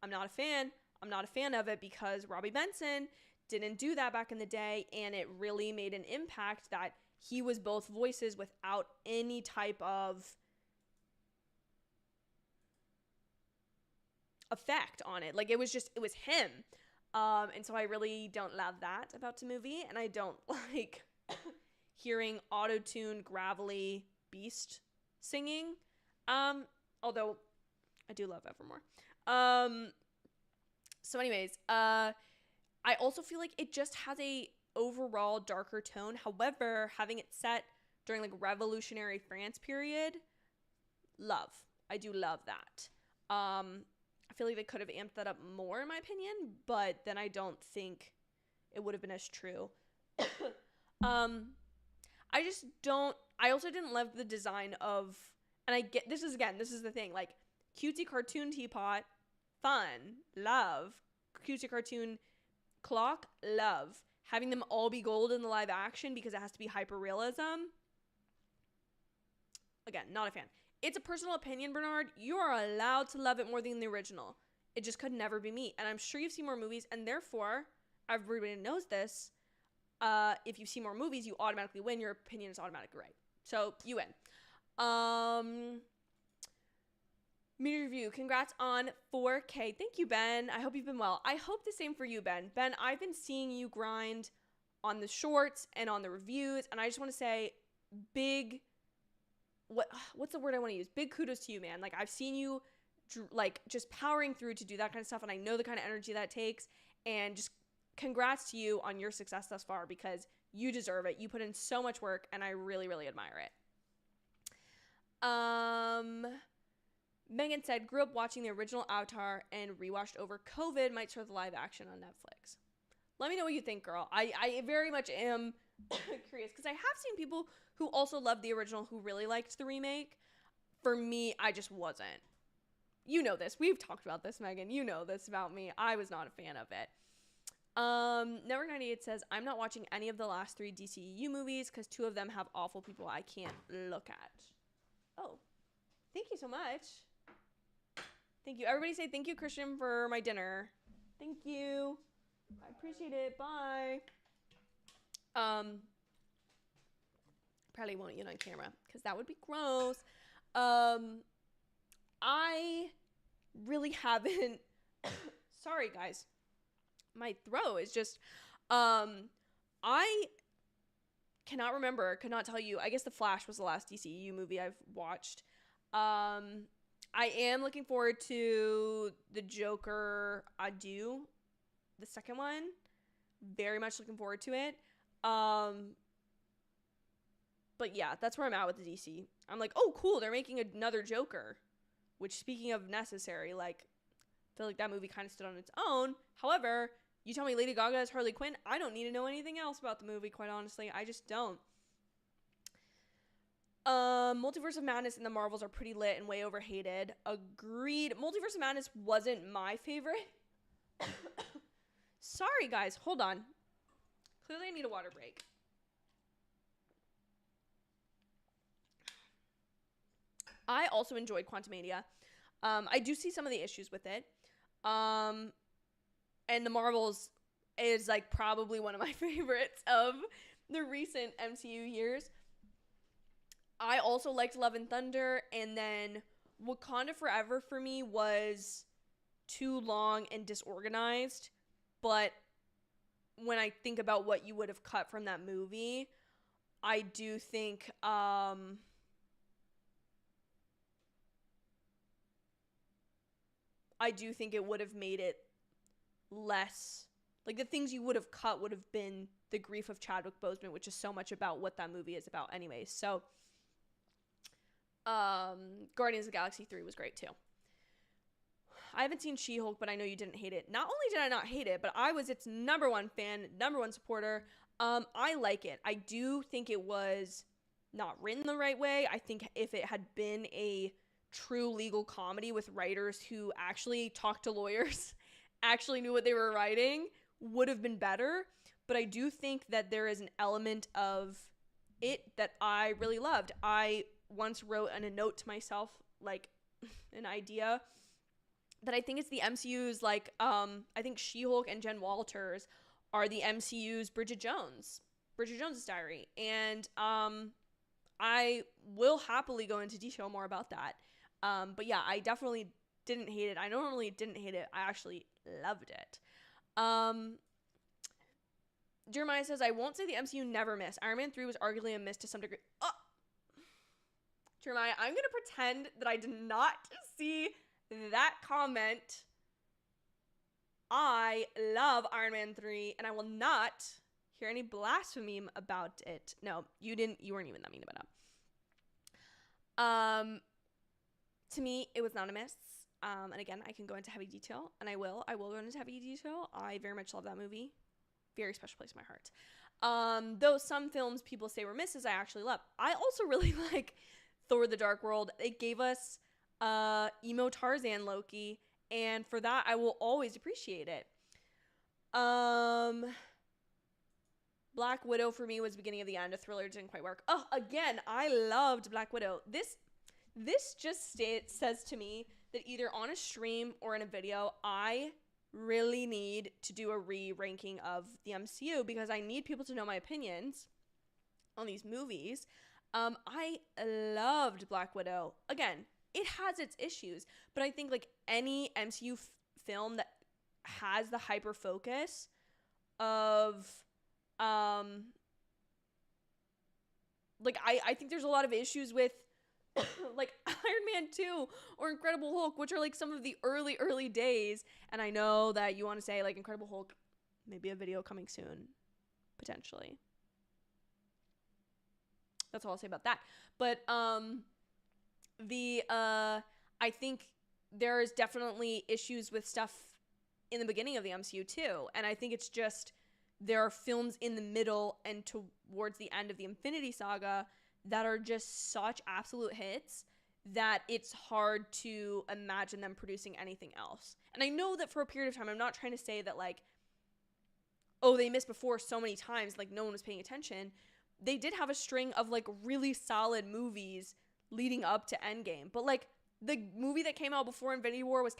I'm not a fan. I'm not a fan of it because Robbie Benson didn't do that back in the day, and it really made an impact that he was both voices without any type of effect on it. Like, it was him. And so I really don't love that about the movie, and I don't like hearing auto-tuned, gravelly Beast singing. Although I do love Evermore. So anyways, I also feel like it just has a overall darker tone. However, having it set during like revolutionary France period, love. I do love that. I feel like they could have amped that up more in my opinion, but then I don't think it would have been as true. I also didn't love the design of, and I get, this is the thing, like, cutesy cartoon teapot, fun, love. Cutesy cartoon clock, love. Having them all be gold in the live action because it has to be hyper-realism, again, not a fan. It's a personal opinion, Bernard. You are allowed to love it more than the original. It just could never be me. And I'm sure you've seen more movies, and therefore, everybody knows this, if you see more movies, you automatically win. Your opinion is automatically right. So you win. Media review. Congrats on 4K. Thank you, Ben. I hope you've been well. I hope the same for you, Ben. Ben, I've been seeing you grind on the shorts and on the reviews, and I just want to say big, what's the word I want to use? Big kudos to you, man. Like, I've seen you like just powering through to do that kind of stuff, and I know the kind of energy that takes, and just congrats to you on your success thus far, because you deserve it. You put in so much work, and I really, really admire it. Megan said, grew up watching the original Avatar and rewatched over COVID. Might start the live action on Netflix. Let me know what you think, girl. I very much am curious, because I have seen people who also loved the original who really liked the remake. For me, I just wasn't. You know this. We've talked about this, Megan. You know this about me. I was not a fan of it. Network 98 says, I'm not watching any of the last 3 DCEU movies because 2 of them have awful people I can't look at. Oh, thank you so much. Thank you. Everybody say thank you, Christian, for my dinner. Thank you. I appreciate it. Bye. Probably won't eat on camera because that would be gross. I really haven't. Sorry, guys. My throat is just. I cannot remember. Could not tell you. I guess The Flash was the last DCEU movie I've watched. I am looking forward to the Joker Adieu, the second one. Very much looking forward to it. But yeah, that's where I'm at with the DC. I'm like, oh, cool, they're making another Joker. Which, speaking of necessary, like, I feel like that movie kind of stood on its own. However, you tell me Lady Gaga is Harley Quinn, I don't need to know anything else about the movie, quite honestly. I just don't. Multiverse of Madness and the Marvels are pretty lit and way overhated. Agreed. Multiverse of Madness wasn't my favorite. Sorry, guys. Hold on. Clearly, I need a water break. I also enjoyed Quantumania. I do see some of the issues with it. And the Marvels is like probably one of my favorites of the recent MCU years. I also liked Love and Thunder, and then Wakanda Forever for me was too long and disorganized. But when I think about what you would have cut from that movie, I do think it would have made it less, like, the things you would have cut would have been the grief of Chadwick Boseman, which is so much about what that movie is about anyways. So Guardians of the Galaxy 3 was great too. I haven't seen She-Hulk, but I know you didn't hate it. Not only did I not hate it, but I was its number 1 fan, number 1 supporter. I like it. I do think it was not written the right way. I think if it had been a true legal comedy with writers who actually talked to lawyers, actually knew what they were writing, would have been better. But I do think that there is an element of it that I really loved. I once wrote in a note to myself, like, an idea that I think it's the MCU's, like, I think She-Hulk and Jen Walters are the MCU's Bridget Jones' Diary. And I will happily go into detail more about that. But yeah, I definitely didn't hate it. I normally didn't hate it. I actually loved it. Jeremiah says, I won't say the MCU never missed. Iron Man 3 was arguably a miss to some degree. Oh! Jeremiah, I'm going to pretend that I did not see that comment. I love Iron Man 3, and I will not hear any blasphemy about it. No, you weren't even that mean about it. To me, it was not a miss. And again, I can go into heavy detail, and I will go into heavy detail. I very much love that movie. Very special place in my heart. Though some films people say were misses, I actually love. I also really like Thor: The Dark World. It gave us emo Tarzan Loki, and for that I will always appreciate it. Black Widow for me was the beginning of the end. A thriller didn't quite work. Oh, again, I loved Black Widow. This just says to me that either on a stream or in a video, I really need to do a re-ranking of the MCU because I need people to know my opinions on these movies. I loved Black Widow. Again, it has its issues, but I think like any MCU film that has the hyper focus of like I think there's a lot of issues with like Iron Man 2 or Incredible Hulk, which are like some of the early days. And I know that you want to say like Incredible Hulk, maybe a video coming soon, potentially. That's all I'll say about that. But I think there's definitely issues with stuff in the beginning of the MCU too. And I think it's just there are films in the middle and towards the end of the Infinity Saga that are just such absolute hits that it's hard to imagine them producing anything else. And I know that for a period of time, I'm not trying to say that like, oh, they missed before so many times, like no one was paying attention. They did have a string of like really solid movies leading up to Endgame. But like the movie that came out before Infinity War was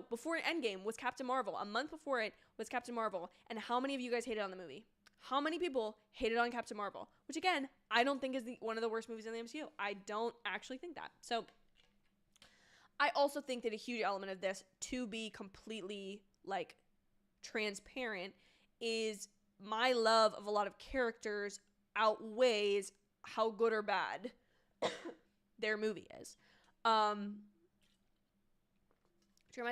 before Endgame was Captain Marvel. A month before it was Captain Marvel. And how many of you guys hated on the movie? How many people hated on Captain Marvel? Which again, I don't think is one of the worst movies in the MCU. I don't actually think that. So I also think that a huge element of this, to be completely like transparent, is my love of a lot of characters outweighs how good or bad their movie is. Jeremiah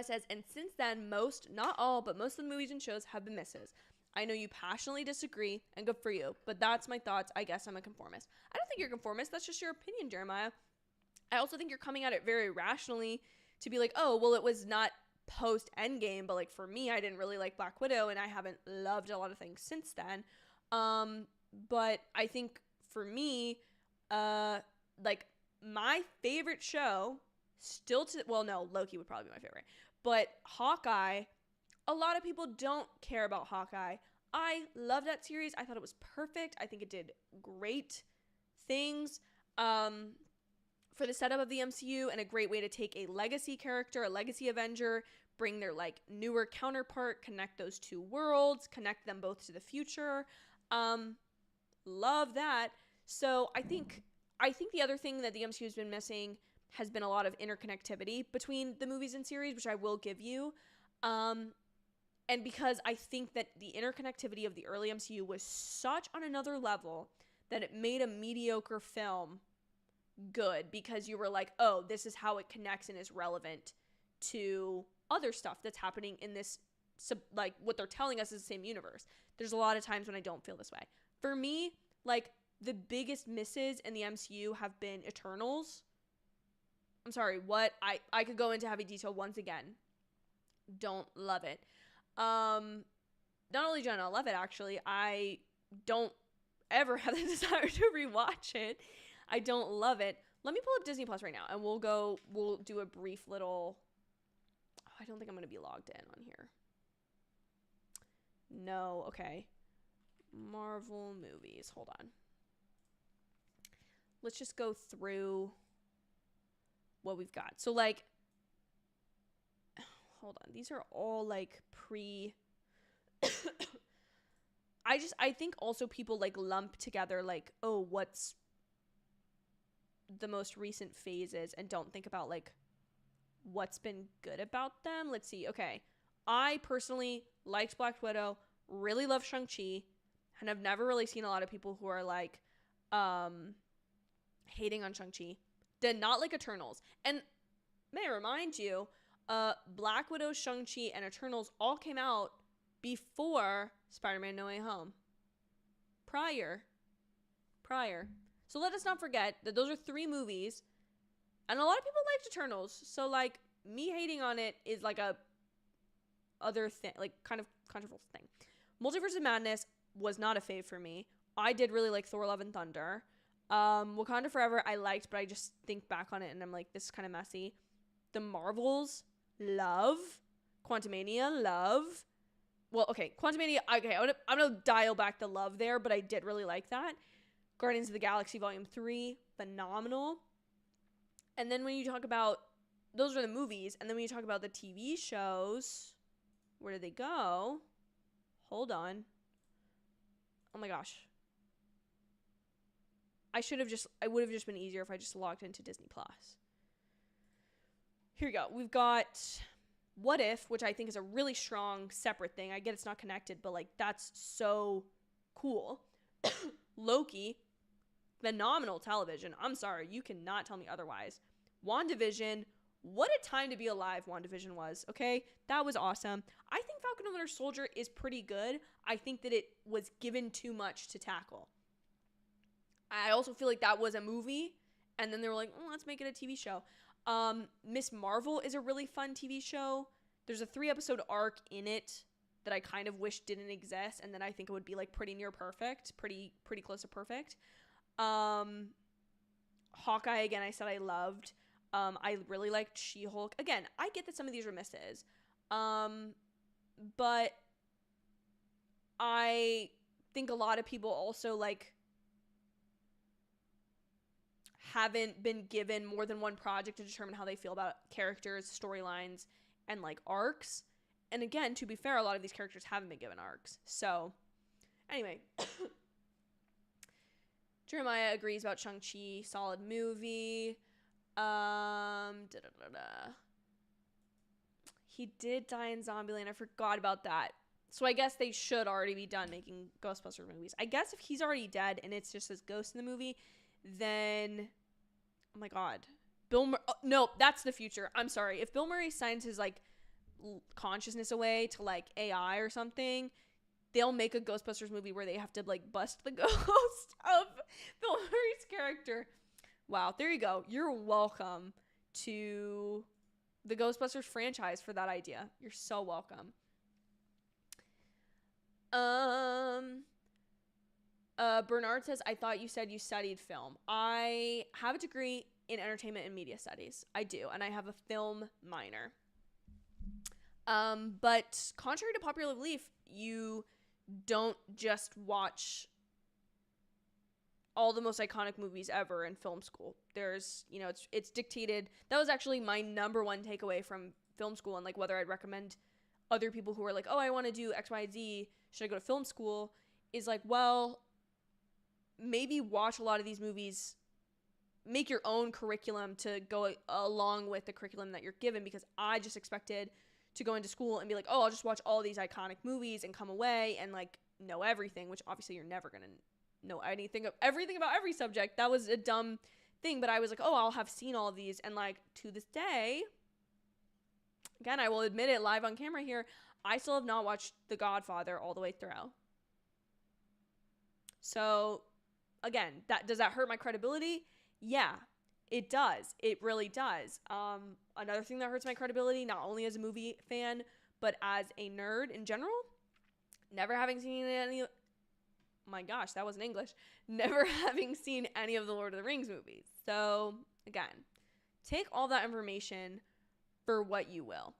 says, and since then, most, not all, but most of the movies and shows have been misses. I know you passionately disagree, and good for you, but that's my thoughts. I guess I'm a conformist. I don't think you're a conformist. That's just your opinion, Jeremiah. I also think you're coming at it very rationally to be like, oh, well, it was not post-Endgame, but like for me, I didn't really like Black Widow, and I haven't loved a lot of things since then. But I think for me, like my favorite show Loki would probably be my favorite, but Hawkeye, a lot of people don't care about Hawkeye. I love that series. I thought it was perfect. I think it did great things for the setup of the MCU, and a great way to take a legacy character, a legacy Avenger, bring their like newer counterpart, connect those two worlds, connect them both to the future. Love that. So I think the other thing that the MCU has been missing has been a lot of interconnectivity between the movies and series, which I will give you. And because I think that the interconnectivity of the early MCU was such on another level that it made a mediocre film good, because you were like, oh, this is how it connects and is relevant to other stuff that's happening in this, like what they're telling us is the same universe. There's a lot of times when I don't feel this way. For me, like the biggest misses in the MCU have been Eternals. I'm sorry, what? I could go into heavy detail once again. Don't love it. Not only do I not love it, actually, I don't ever have the desire to rewatch it. I don't love it. Let me pull up Disney Plus right now, and we'll do a brief little... Oh, I don't think I'm going to be logged in on here. No, okay. Marvel movies. Hold on. Let's just go through what we've got. So, like... Hold on. These are all, like, pre... I think also people, like, lump together, like, oh, what's the most recent phases, and don't think about, like, what's been good about them. Let's see. Okay. I personally liked Black Widow, really love Shang-Chi, and I've never really seen a lot of people who are, like, hating on Shang-Chi. Did not like Eternals. And may I remind you, Black Widow, Shang-Chi, and Eternals all came out before Spider-Man No Way Home. Prior. So let us not forget that those are 3 movies, and a lot of people liked Eternals. So, like, me hating on it is, like, a other thing, like, kind of controversial thing. Multiverse of Madness was not a fave for me. I did really like Thor Love and Thunder. Wakanda Forever I liked, but I just think back on it and I'm like, this is kind of messy. The Marvels, love. Quantumania, love. Well, okay, Quantumania, okay, I'm gonna dial back the love there, but I did really like that. Guardians of the Galaxy Volume 3, phenomenal. And then when you talk about, those are the movies, and then when you talk about the TV shows, Where did they go? Hold on. Oh my gosh. It would have just been easier if I just logged into Disney Plus. Here we go. We've got What If, which I think is a really strong separate thing. I get it's not connected, but like that's so cool. Loki, phenomenal television. I'm sorry, you cannot tell me otherwise. WandaVision, what a time to be alive WandaVision was, okay? That was awesome. I think Falcon and Winter Soldier is pretty good. I think that it was given too much to tackle. I also feel like that was a movie, and then they were like, let's make it a TV show. Miss Marvel is a really fun TV show. There's a 3-episode arc in it that I kind of wish didn't exist, and then I think it would be like pretty near perfect, pretty close to perfect. Hawkeye, again, I said I loved. I really liked She-Hulk. Again, I get that some of these are misses. But I think a lot of people also like haven't been given more than one project to determine how they feel about characters, storylines, and like arcs. And again, to be fair, a lot of these characters haven't been given arcs. So anyway, Jeremiah agrees about Shang-Chi, solid movie. He did die in Zombieland. I forgot about that. So I guess they should already be done making Ghostbusters movies. I guess if he's already dead and it's just his ghost in the movie, then oh my god, no, that's the future. I'm sorry. If Bill Murray signs his like consciousness away to like AI or something, they'll make a Ghostbusters movie where they have to like bust the ghost of Bill Murray's character. Wow, there you go. You're welcome to the Ghostbusters franchise for that idea. You're so welcome. Bernard says, I thought you said you studied film. I have a degree in entertainment and media studies. I do, and I have a film minor. But contrary to popular belief, you don't just watch all the most iconic movies ever in film school. There's, it's dictated. That was actually my number one takeaway from film school, and like whether I'd recommend other people who are like, oh, I want to do X, Y, Z, should I go to film school, is like, well, maybe watch a lot of these movies, make your own curriculum to go along with the curriculum that you're given, because I just expected to go into school and be like, oh, I'll just watch all these iconic movies and come away and like know everything, which obviously you're never going to know everything about every subject. That was a dumb thing, but I was like, oh, I'll have seen all of these, and like to this day, again, I will admit it live on camera here, I still have not watched The Godfather all the way through. So again, does that hurt my credibility? Yeah, it does. It really does. Another thing that hurts my credibility, not only as a movie fan, but as a nerd in general, never having seen any, my gosh, that wasn't English, never having seen any of the Lord of the Rings movies. So again, take all that information for what you will.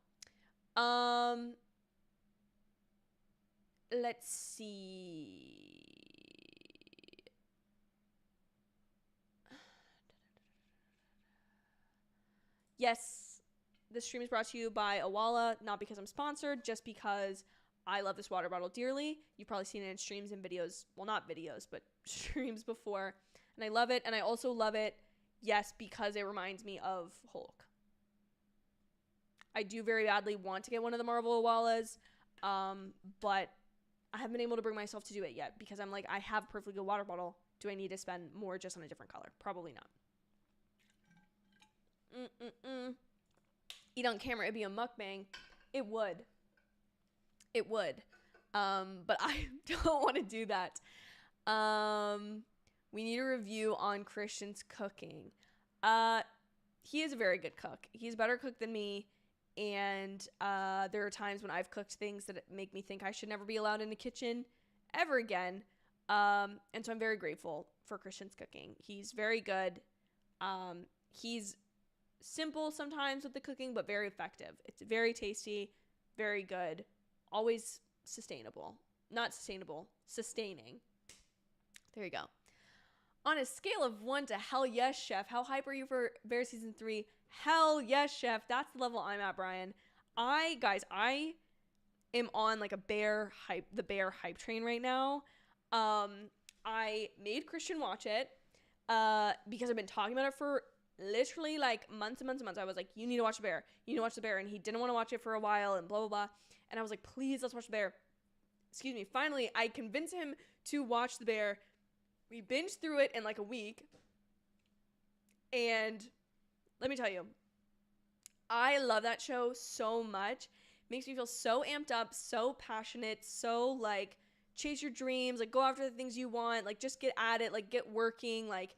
Let's see. Yes, this stream is brought to you by Awala, not because I'm sponsored, just because I love this water bottle dearly. You've probably seen it in streams and videos. Well, not videos, but streams before. And I love it. And I also love it, yes, because it reminds me of Hulk. I do very badly want to get one of the Marvel Awalas, but I haven't been able to bring myself to do it yet, because I'm like, I have a perfectly good water bottle. Do I need to spend more just on a different color? Probably not. Eat on camera, it'd be a mukbang. It would. But I don't want to do that. We need a review on Christian's cooking. He is a very good cook. He's a better cook than me. And there are times when I've cooked things that make me think I should never be allowed in the kitchen ever again. And so I'm very grateful for Christian's cooking. He's very good. He's simple sometimes with the cooking, but very effective. It's very tasty, very good, always sustainable. Not sustainable, sustaining. There you go. On a scale of 1 to hell yes, chef, how hype are you for Bear Season 3? Hell yes, chef. That's the level I'm at, Brian. I am on like the bear hype train right now. I made Christian watch it because I've been talking about it for literally like months and months and months. I was like, you need to watch the bear. You need to watch the bear. And he didn't want to watch it for a while and blah, blah, blah. And I was like, please, let's watch the bear. Excuse me. Finally, I convinced him to watch the bear. We binged through it in like a week. And let me tell you, I love that show so much. Makes me feel so amped up, so passionate, so like chase your dreams, like go after the things you want, like just get at it, like get working. Like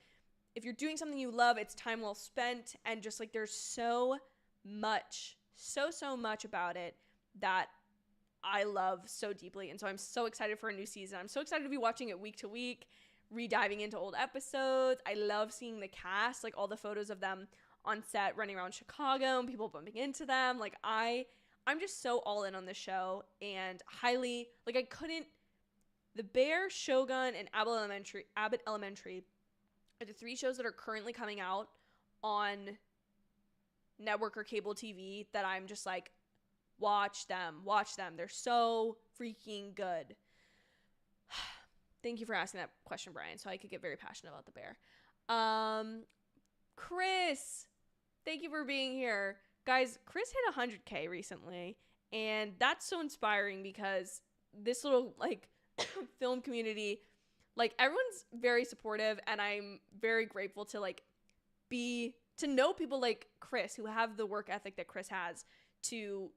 if you're doing something you love, it's time well spent. And just like there's so much about it that I love so deeply. And so I'm so excited for a new season. I'm so excited to be watching it week to week, re-diving into old episodes. I love seeing the cast, like all the photos of them on set running around Chicago and people bumping into them. Like I'm just so all in on this show, and highly, like The Bear, Shogun, and Abbott Elementary are the 3 shows that are currently coming out on network or cable TV that I'm just like, watch them. They're so freaking good. Thank you for asking that question, Brian, so I could get very passionate about The Bear. Chris, thank you for being here. Guys, Chris hit 100K recently, and that's so inspiring because this little, like, film community, like, everyone's very supportive, and I'm very grateful to, like, to know people like Chris who have the work ethic that Chris has, and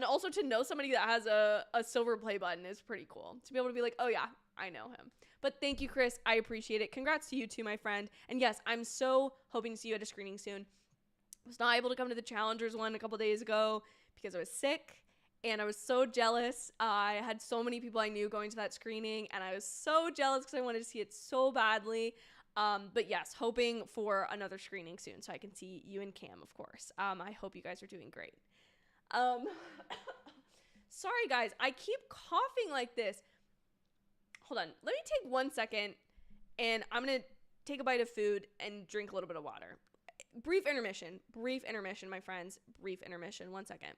also to know somebody that has a silver play button is pretty cool. To be able to be like, oh yeah, I know him. But thank you, Chris. I appreciate it. Congrats to you too, my friend. And yes, I'm so hoping to see you at a screening soon. I was not able to come to the Challengers one a couple days ago because I was sick, and I was so jealous. I had so many people I knew going to that screening, and I was so jealous because I wanted to see it so badly. But yes, hoping for another screening soon so I can see you and Cam, of course. I hope you guys are doing great. Sorry guys, I keep coughing like this. Hold on, let me take 1 second, and I'm gonna take a bite of food and drink a little bit of water. Brief intermission, my friends. Brief intermission. 1 second.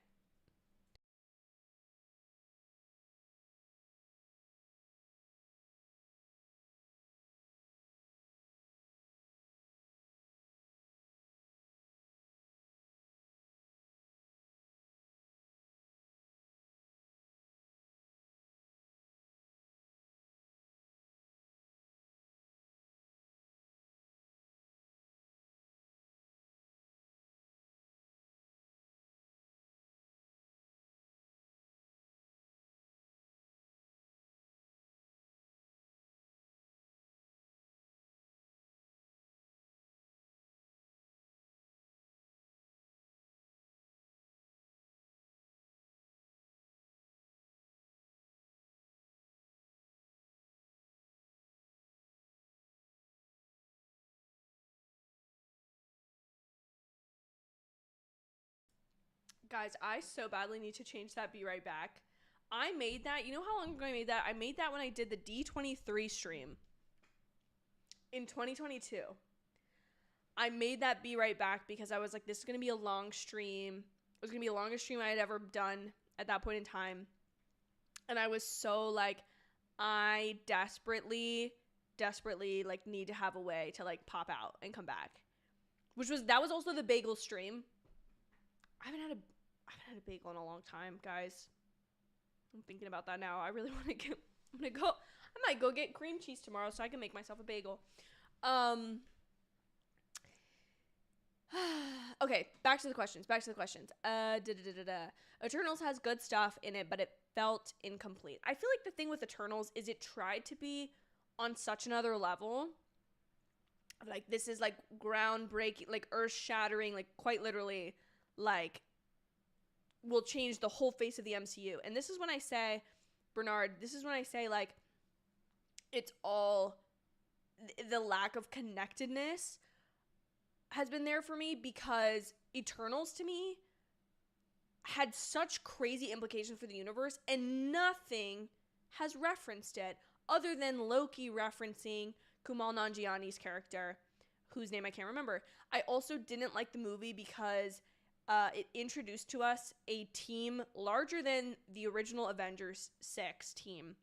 Guys, I so badly need to change that be right back. I made that, you know how long ago I made that? I made that when I did the D23 stream in 2022. I made that be right back because I was like, this is going to be a long stream. It was going to be the longest stream I had ever done at that point in time. And I was so like, I desperately like need to have a way to like pop out and come back. That was also the bagel stream. I haven't had a bagel in a long time, guys. I'm thinking about that now. I really want to I might go get cream cheese tomorrow so I can make myself a bagel. Okay, back to the questions. Eternals has good stuff in it, but it felt incomplete. I feel like the thing with Eternals is it tried to be on such another level. Like, this is like groundbreaking, like earth-shattering, like quite literally, like will change the whole face of the MCU. And this is when I say, Bernard, like, it's all the lack of connectedness has been there for me, because Eternals to me had such crazy implications for the universe, and nothing has referenced it other than Loki referencing Kumail Nanjiani's character, whose name I can't remember. I also didn't like the movie because it introduced to us a team larger than the original Avengers 6 team.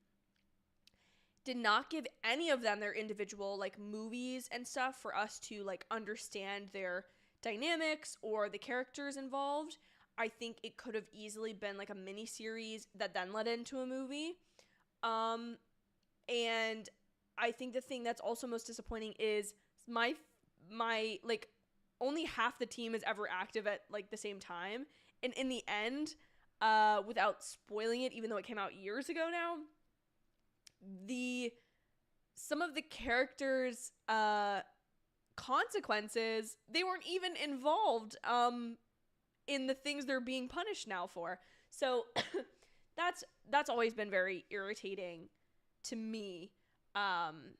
Did not give any of them their individual like movies and stuff for us to like understand their dynamics or the characters involved. I think it could have easily been like a mini series that then led into a movie. And I think the thing that's also most disappointing is my like only half the team is ever active at like the same time. And in the end, without spoiling it, even though it came out years ago now, some of the characters' consequences, they weren't even involved in the things they're being punished now for. So that's always been very irritating to me. And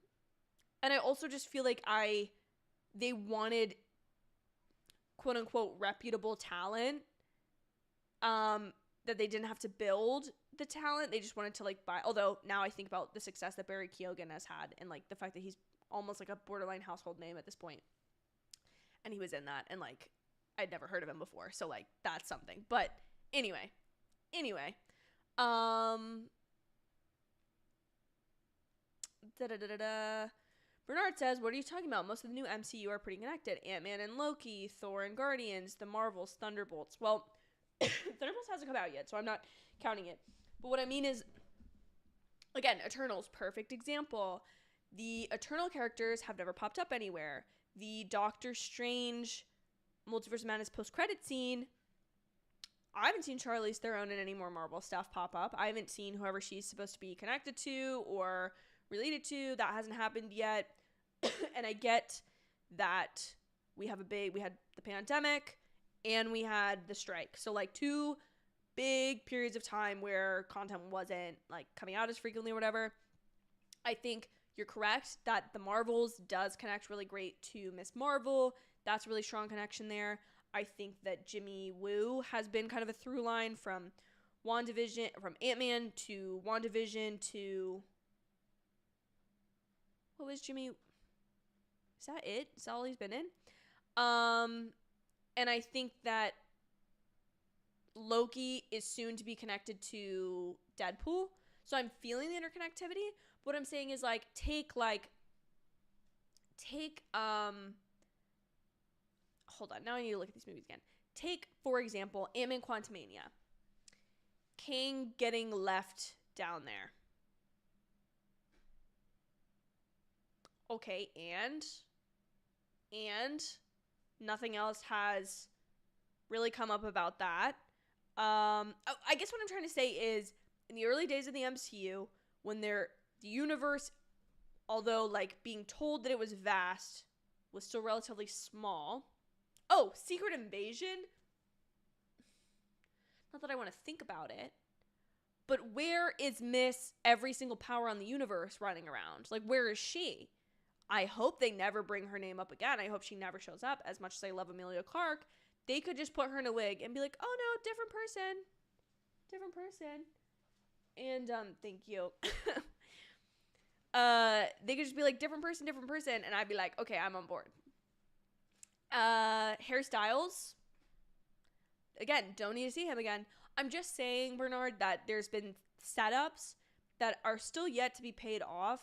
I also just feel like they wanted quote unquote reputable talent, that they didn't have to build the talent. They just wanted to like buy, although now I think about the success that Barry Keoghan has had and like the fact that he's almost like a borderline household name at this point. And he was in that, and like I'd never heard of him before. So like that's something. But anyway. Bernard says, what are you talking about? Most of the new MCU are pretty connected. Ant-Man and Loki, Thor and Guardians, the Marvels, Thunderbolts. Well, Thunderbolts hasn't come out yet, so I'm not counting it. But what I mean is, again, Eternals, perfect example. The Eternal characters have never popped up anywhere. The Doctor Strange Multiverse of Madness post-credit scene, I haven't seen Charlize Theron in any more Marvel stuff pop up. I haven't seen whoever she's supposed to be connected to or related to. That hasn't happened yet. And I get that we had the pandemic and we had the strike. So like 2 big periods of time where content wasn't like coming out as frequently or whatever. I think you're correct that the Marvels does connect really great to Miss Marvel. That's a really strong connection there. I think that Jimmy Woo has been kind of a through line from WandaVision, from Ant-Man to WandaVision to, what was Jimmy? Is that it? Is that all he's been in? And I think that Loki is soon to be connected to Deadpool. So I'm feeling the interconnectivity. What I'm saying is like, take hold on, now I need to look at these movies again. Take, for example, Ant-Man Quantumania. Kang getting left down there. Okay, and nothing else has really come up about that. I guess what I'm trying to say is, in the early days of the MCU, when the universe, although like being told that it was vast, was still relatively small. Oh, Secret Invasion? Not that I want to think about it. But where is Miss Every Single Power on the Universe running around? Like, where is she? I hope they never bring her name up again. I hope she never shows up. As much as I love Emilia Clarke, they could just put her in a wig and be like, oh no, different person. And, thank you. They could just be like, different person. And I'd be like, okay, I'm on board. Hairstyles. Again, don't need to see him again. I'm just saying, Bernard, that there's been setups that are still yet to be paid off,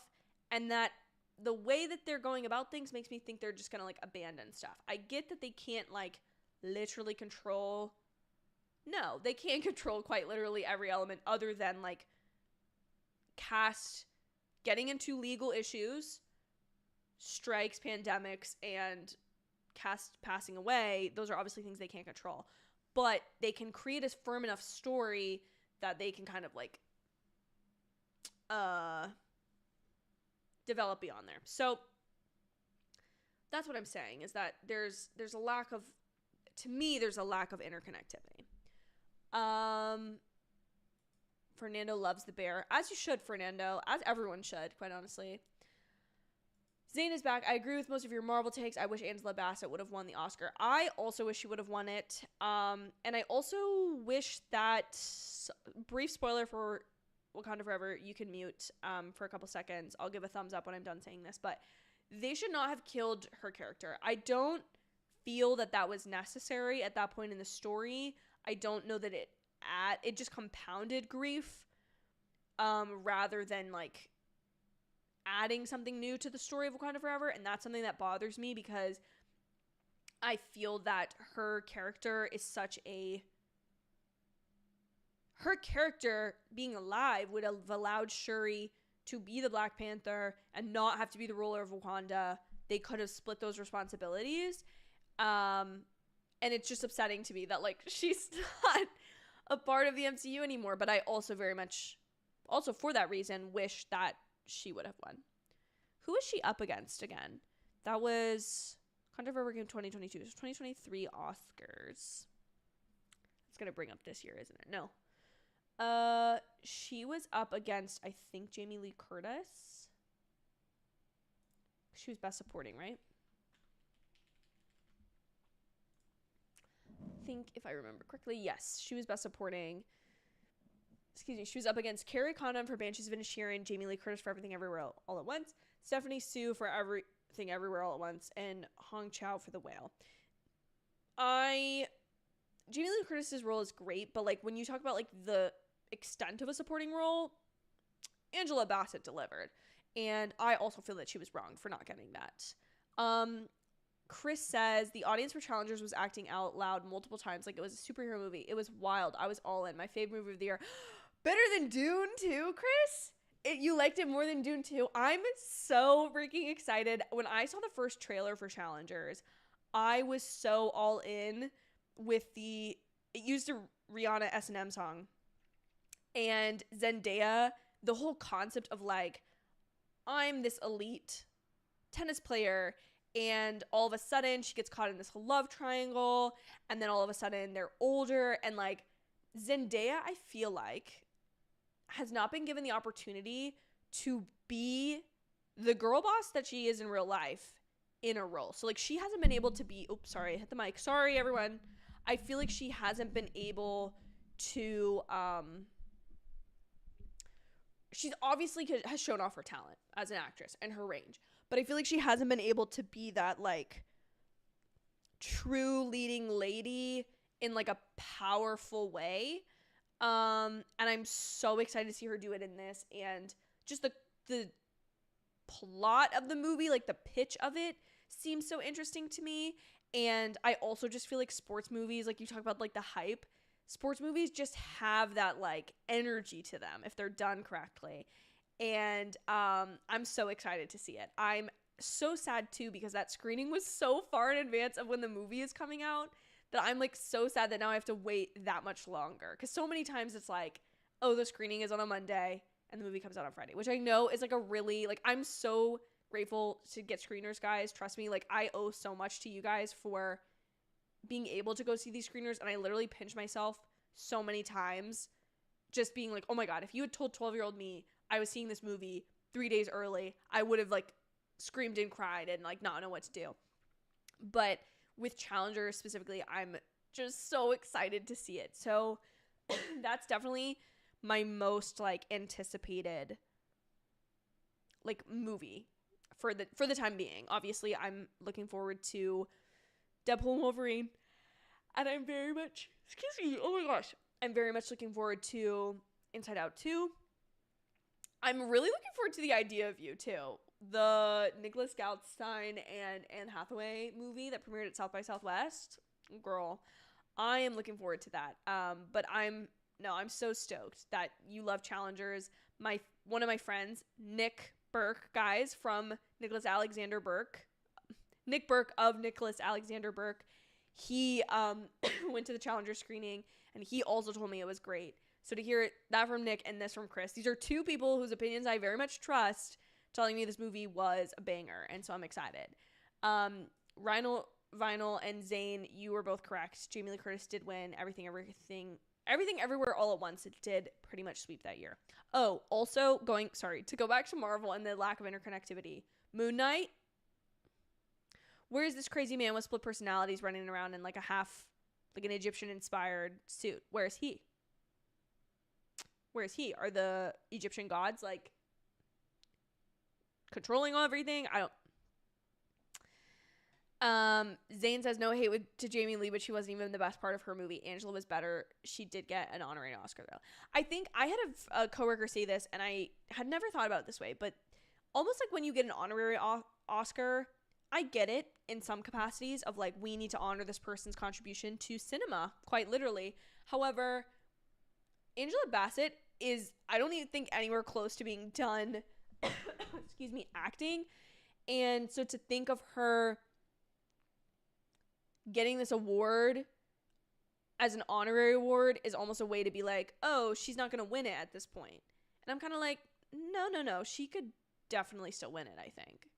and that the way that they're going about things makes me think they're just gonna like abandon stuff. I get that they can't like literally control. No, they can't control quite literally every element other than like cast getting into legal issues, strikes, pandemics, and cast passing away. Those are obviously things they can't control. But they can create a firm enough story that they can kind of like develop beyond there. So that's what I'm saying, is that there's a lack of, to me, there's a lack of interconnectivity. Fernando loves the bear. As you should, Fernando. As everyone should, quite honestly. Zane is back. I agree with most of your Marvel takes. I wish Angela Bassett would have won the Oscar. I also wish she would have won it. And I also wish that, brief spoiler for Wakanda Forever, you can mute for a couple seconds. I'll give a thumbs up when I'm done saying this. But they should not have killed her character. I don't feel that was necessary at that point in the story. I don't know that it just compounded grief rather than like adding something new to the story of Wakanda Forever. And that's something that bothers me, because I feel that her character being alive would have allowed Shuri to be the Black Panther and not have to be the ruler of Wakanda. They could have split those responsibilities. And it's just upsetting to me that like she's not a part of the MCU anymore. But I also very much, also for that reason, wish that she would have won. Who was she up against again? That was Wakanda Forever Game 2022. It was 2023 Oscars. It's gonna bring up this year, isn't it? No. She was up against, I think, Jamie Lee Curtis. She was Best Supporting, right? I think, if I remember correctly, yes, she was Best Supporting. Excuse me, she was up against Carrie Condon for Banshees of Inisherin, Jamie Lee Curtis for Everything Everywhere All at Once, Stephanie Sue for Everything Everywhere All at Once, and Hong Chow for The Whale. Jamie Lee Curtis's role is great, but like when you talk about like the extent of a supporting role, Angela Bassett delivered. And I also feel that she was wrong for not getting that. Chris says the audience for Challengers was acting out loud multiple times like it was a superhero movie. It was wild. I was all in. My favorite movie of the year. Better than Dune 2, Chris? You liked it more than Dune 2? I'm so freaking excited. When I saw the first trailer for Challengers, I was so all in with it used a Rihanna S&M song. And Zendaya, the whole concept of like, I'm this elite tennis player, and all of a sudden she gets caught in this love triangle, and then all of a sudden they're older, and like Zendaya, I feel like, has not been given the opportunity to be the girl boss that she is in real life in a role. So like she hasn't been able to be, oops, sorry, I hit the mic. Sorry, everyone. I feel like she hasn't been able to, she's obviously has shown off her talent as an actress and her range, but I feel like she hasn't been able to be that like true leading lady in like a powerful way. And I'm so excited to see her do it in this, and just the plot of the movie, like the pitch of it seems so interesting to me. And I also just feel like sports movies, like you talk about like the hype, sports movies just have that like energy to them if they're done correctly. And I'm so excited to see it. I'm so sad too, because that screening was so far in advance of when the movie is coming out, that I'm like so sad that now I have to wait that much longer. Because so many times it's like, oh, the screening is on a Monday and the movie comes out on Friday, which I know is like a really, like, I'm so grateful to get screeners, guys. Trust me, like I owe so much to you guys for being able to go see these screeners. And I literally pinch myself so many times just being like, oh my God, if you had told 12-year-old me I was seeing this movie 3 days early, I would have like screamed and cried and like not know what to do. But with Challengers specifically, I'm just so excited to see it. So that's definitely my most like anticipated like movie for the time being. Obviously, I'm looking forward to Deadpool and Wolverine, and I'm very much, I'm very much looking forward to Inside Out 2. I'm really looking forward to The Idea of You too. The Nicholas Goldstein and Anne Hathaway movie that premiered at South by Southwest. Girl, I am looking forward to that. But I'm so stoked that you love Challengers. One of my friends, Nick Burke, guys, from Nick Burke of Nicholas Alexander Burke, he went to the Challenger screening, and he also told me it was great. So to hear that from Nick and this from Chris, these are two people whose opinions I very much trust, telling me this movie was a banger, and so I'm excited. Vinyl and Zane, you were both correct. Jamie Lee Curtis did win Everything Everywhere All at Once. It did pretty much sweep that year. Oh, also to go back to Marvel and the lack of interconnectivity. Moon Knight. Where is this crazy man with split personalities running around in like an Egyptian inspired suit? Where is he? Are the Egyptian gods like controlling everything? Zane says no hate to Jamie Lee, but she wasn't even the best part of her movie. Angela was better. She did get an honorary Oscar though. I think I had a coworker say this, and I had never thought about it this way, but almost like when you get an honorary Oscar, I get it in some capacities of like, we need to honor this person's contribution to cinema, quite literally. However, Angela Bassett is, I don't even think, anywhere close to being done, excuse me, acting. And so to think of her getting this award as an honorary award is almost a way to be like, oh, she's not going to win it at this point. And I'm kind of like, no. She could definitely still win it, I think.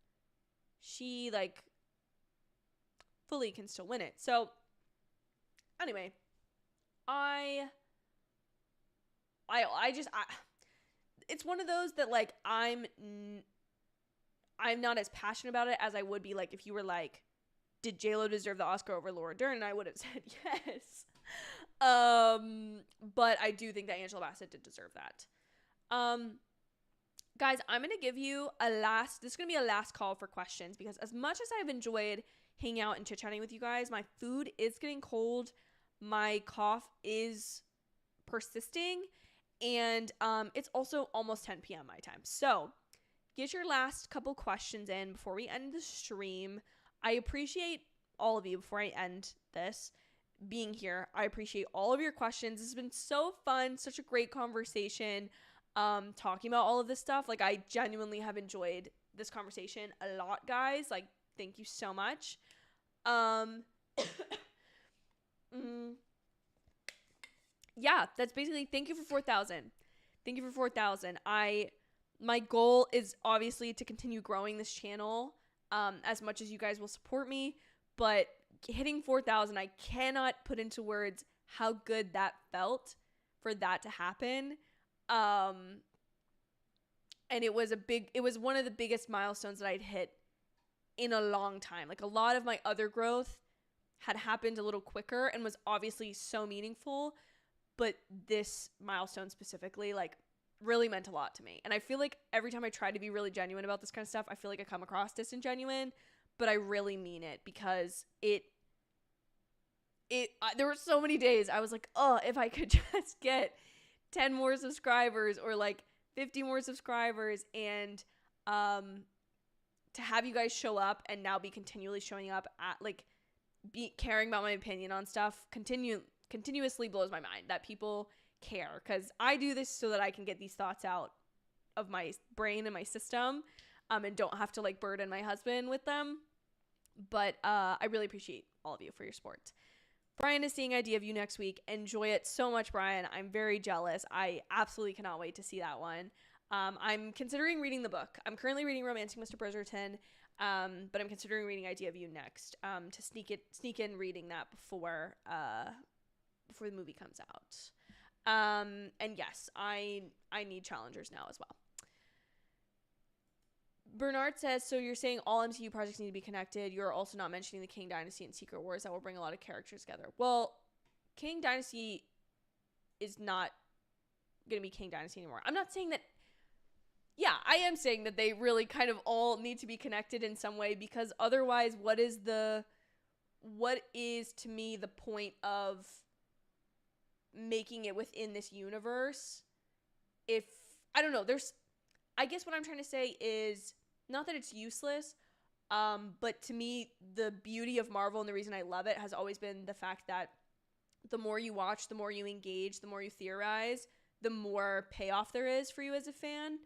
She, like, fully can still win it. So, anyway, it's one of those that, like, I'm not as passionate about it as I would be, like, if you were like, did J-Lo deserve the Oscar over Laura Dern? And I would have said yes. But I do think that Angela Bassett did deserve that. Guys, I'm going to give you this is going to be a last call for questions, because as much as I've enjoyed hanging out and chit-chatting with you guys, my food is getting cold. My cough is persisting, and it's also almost 10 p.m. my time. So get your last couple questions in before we end the stream. I appreciate all of you, before I end this, being here. I appreciate all of your questions. This has been so fun, such a great conversation, talking about all of this stuff. Like, I genuinely have enjoyed this conversation a lot, guys. Like, thank you so much. Yeah, that's basically, thank you for 4,000. Thank you for 4,000. My goal is obviously to continue growing this channel as much as you guys will support me, but hitting 4,000, I cannot put into words how good that felt for that to happen. And it was one of the biggest milestones that I'd hit in a long time. Like, a lot of my other growth had happened a little quicker and was obviously so meaningful, but this milestone specifically, like, really meant a lot to me. And I feel like every time I try to be really genuine about this kind of stuff, I feel like I come across disingenuine, but I really mean it, because there were so many days I was like, oh, if I could just get 10 more subscribers or like 50 more subscribers, and to have you guys show up and now be continually showing up at, like, be caring about my opinion on stuff continuously blows my mind that people care, because I do this so that I can get these thoughts out of my brain and my system, and don't have to, like, burden my husband with them. But I really appreciate all of you for your support. Brian is seeing Idea of You next week. Enjoy it so much, Brian. I'm very jealous. I absolutely cannot wait to see that one. I'm considering reading the book. I'm currently reading Romancing Mr. Bridgerton, but I'm considering reading Idea of You next, to sneak in reading that before the movie comes out. And yes, I need challengers now as well. Bernard says, so you're saying all MCU projects need to be connected. You're also not mentioning the King Dynasty and Secret Wars that will bring a lot of characters together. Well, King Dynasty is not going to be King Dynasty anymore. I'm not saying that. Yeah, I am saying that they really kind of all need to be connected in some way, because otherwise, what is to me the point of making it within this universe? If, I don't know, I guess what I'm trying to say is, not that it's useless, but to me, the beauty of Marvel and the reason I love it has always been the fact that the more you watch, the more you engage, the more you theorize, the more payoff there is for you as a fan.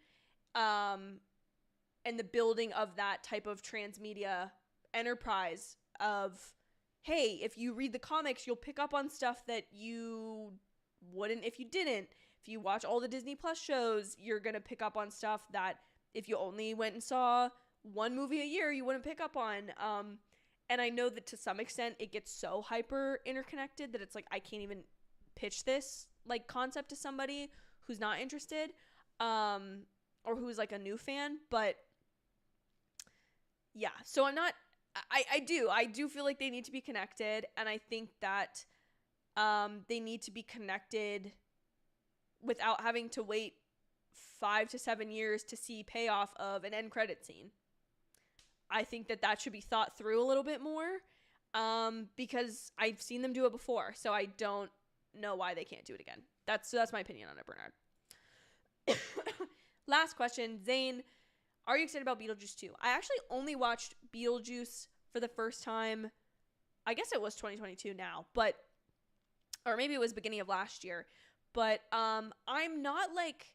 And the building of that type of transmedia enterprise of, hey, if you read the comics, you'll pick up on stuff that you wouldn't if you didn't. If you watch all the Disney Plus shows, you're going to pick up on stuff that if you only went and saw one movie a year, you wouldn't pick up on. And I know that to some extent it gets so hyper interconnected that it's like, I can't even pitch this like concept to somebody who's not interested, or who's like a new fan. But yeah, so I do feel like they need to be connected. And I think that they need to be connected without having to wait 5 to 7 years to see payoff of an end credit scene. I think that should be thought through a little bit more, because I've seen them do it before, so I don't know why they can't do it again. That's my opinion on it, Bernard. Last question, Zane, are you excited about Beetlejuice 2? I actually only watched Beetlejuice for the first time, I guess it was 2022 now, but, or maybe it was beginning of last year, but I'm not like,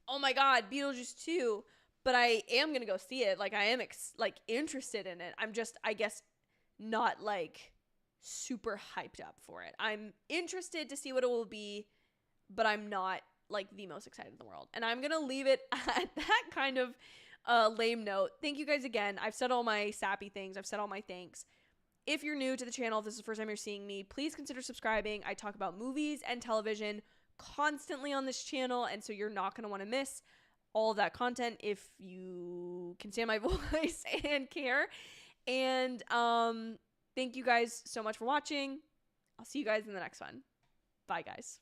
oh my god, Beetlejuice 2, but I am gonna go see it. Like, I am interested in it. I'm just, I guess, not like super hyped up for it. I'm interested to see what it will be, but I'm not like the most excited in the world. And I'm gonna leave it at that kind of lame note. Thank you guys again. I've said all my sappy things. I've said all my thanks. If you're new to the channel, if this is the first time you're seeing me, please consider subscribing. I talk about movies and television constantly on this channel, and so you're not gonna want to miss all of that content if you can stand my voice and care. And thank you guys so much for watching. I'll see you guys in the next one. Bye, guys.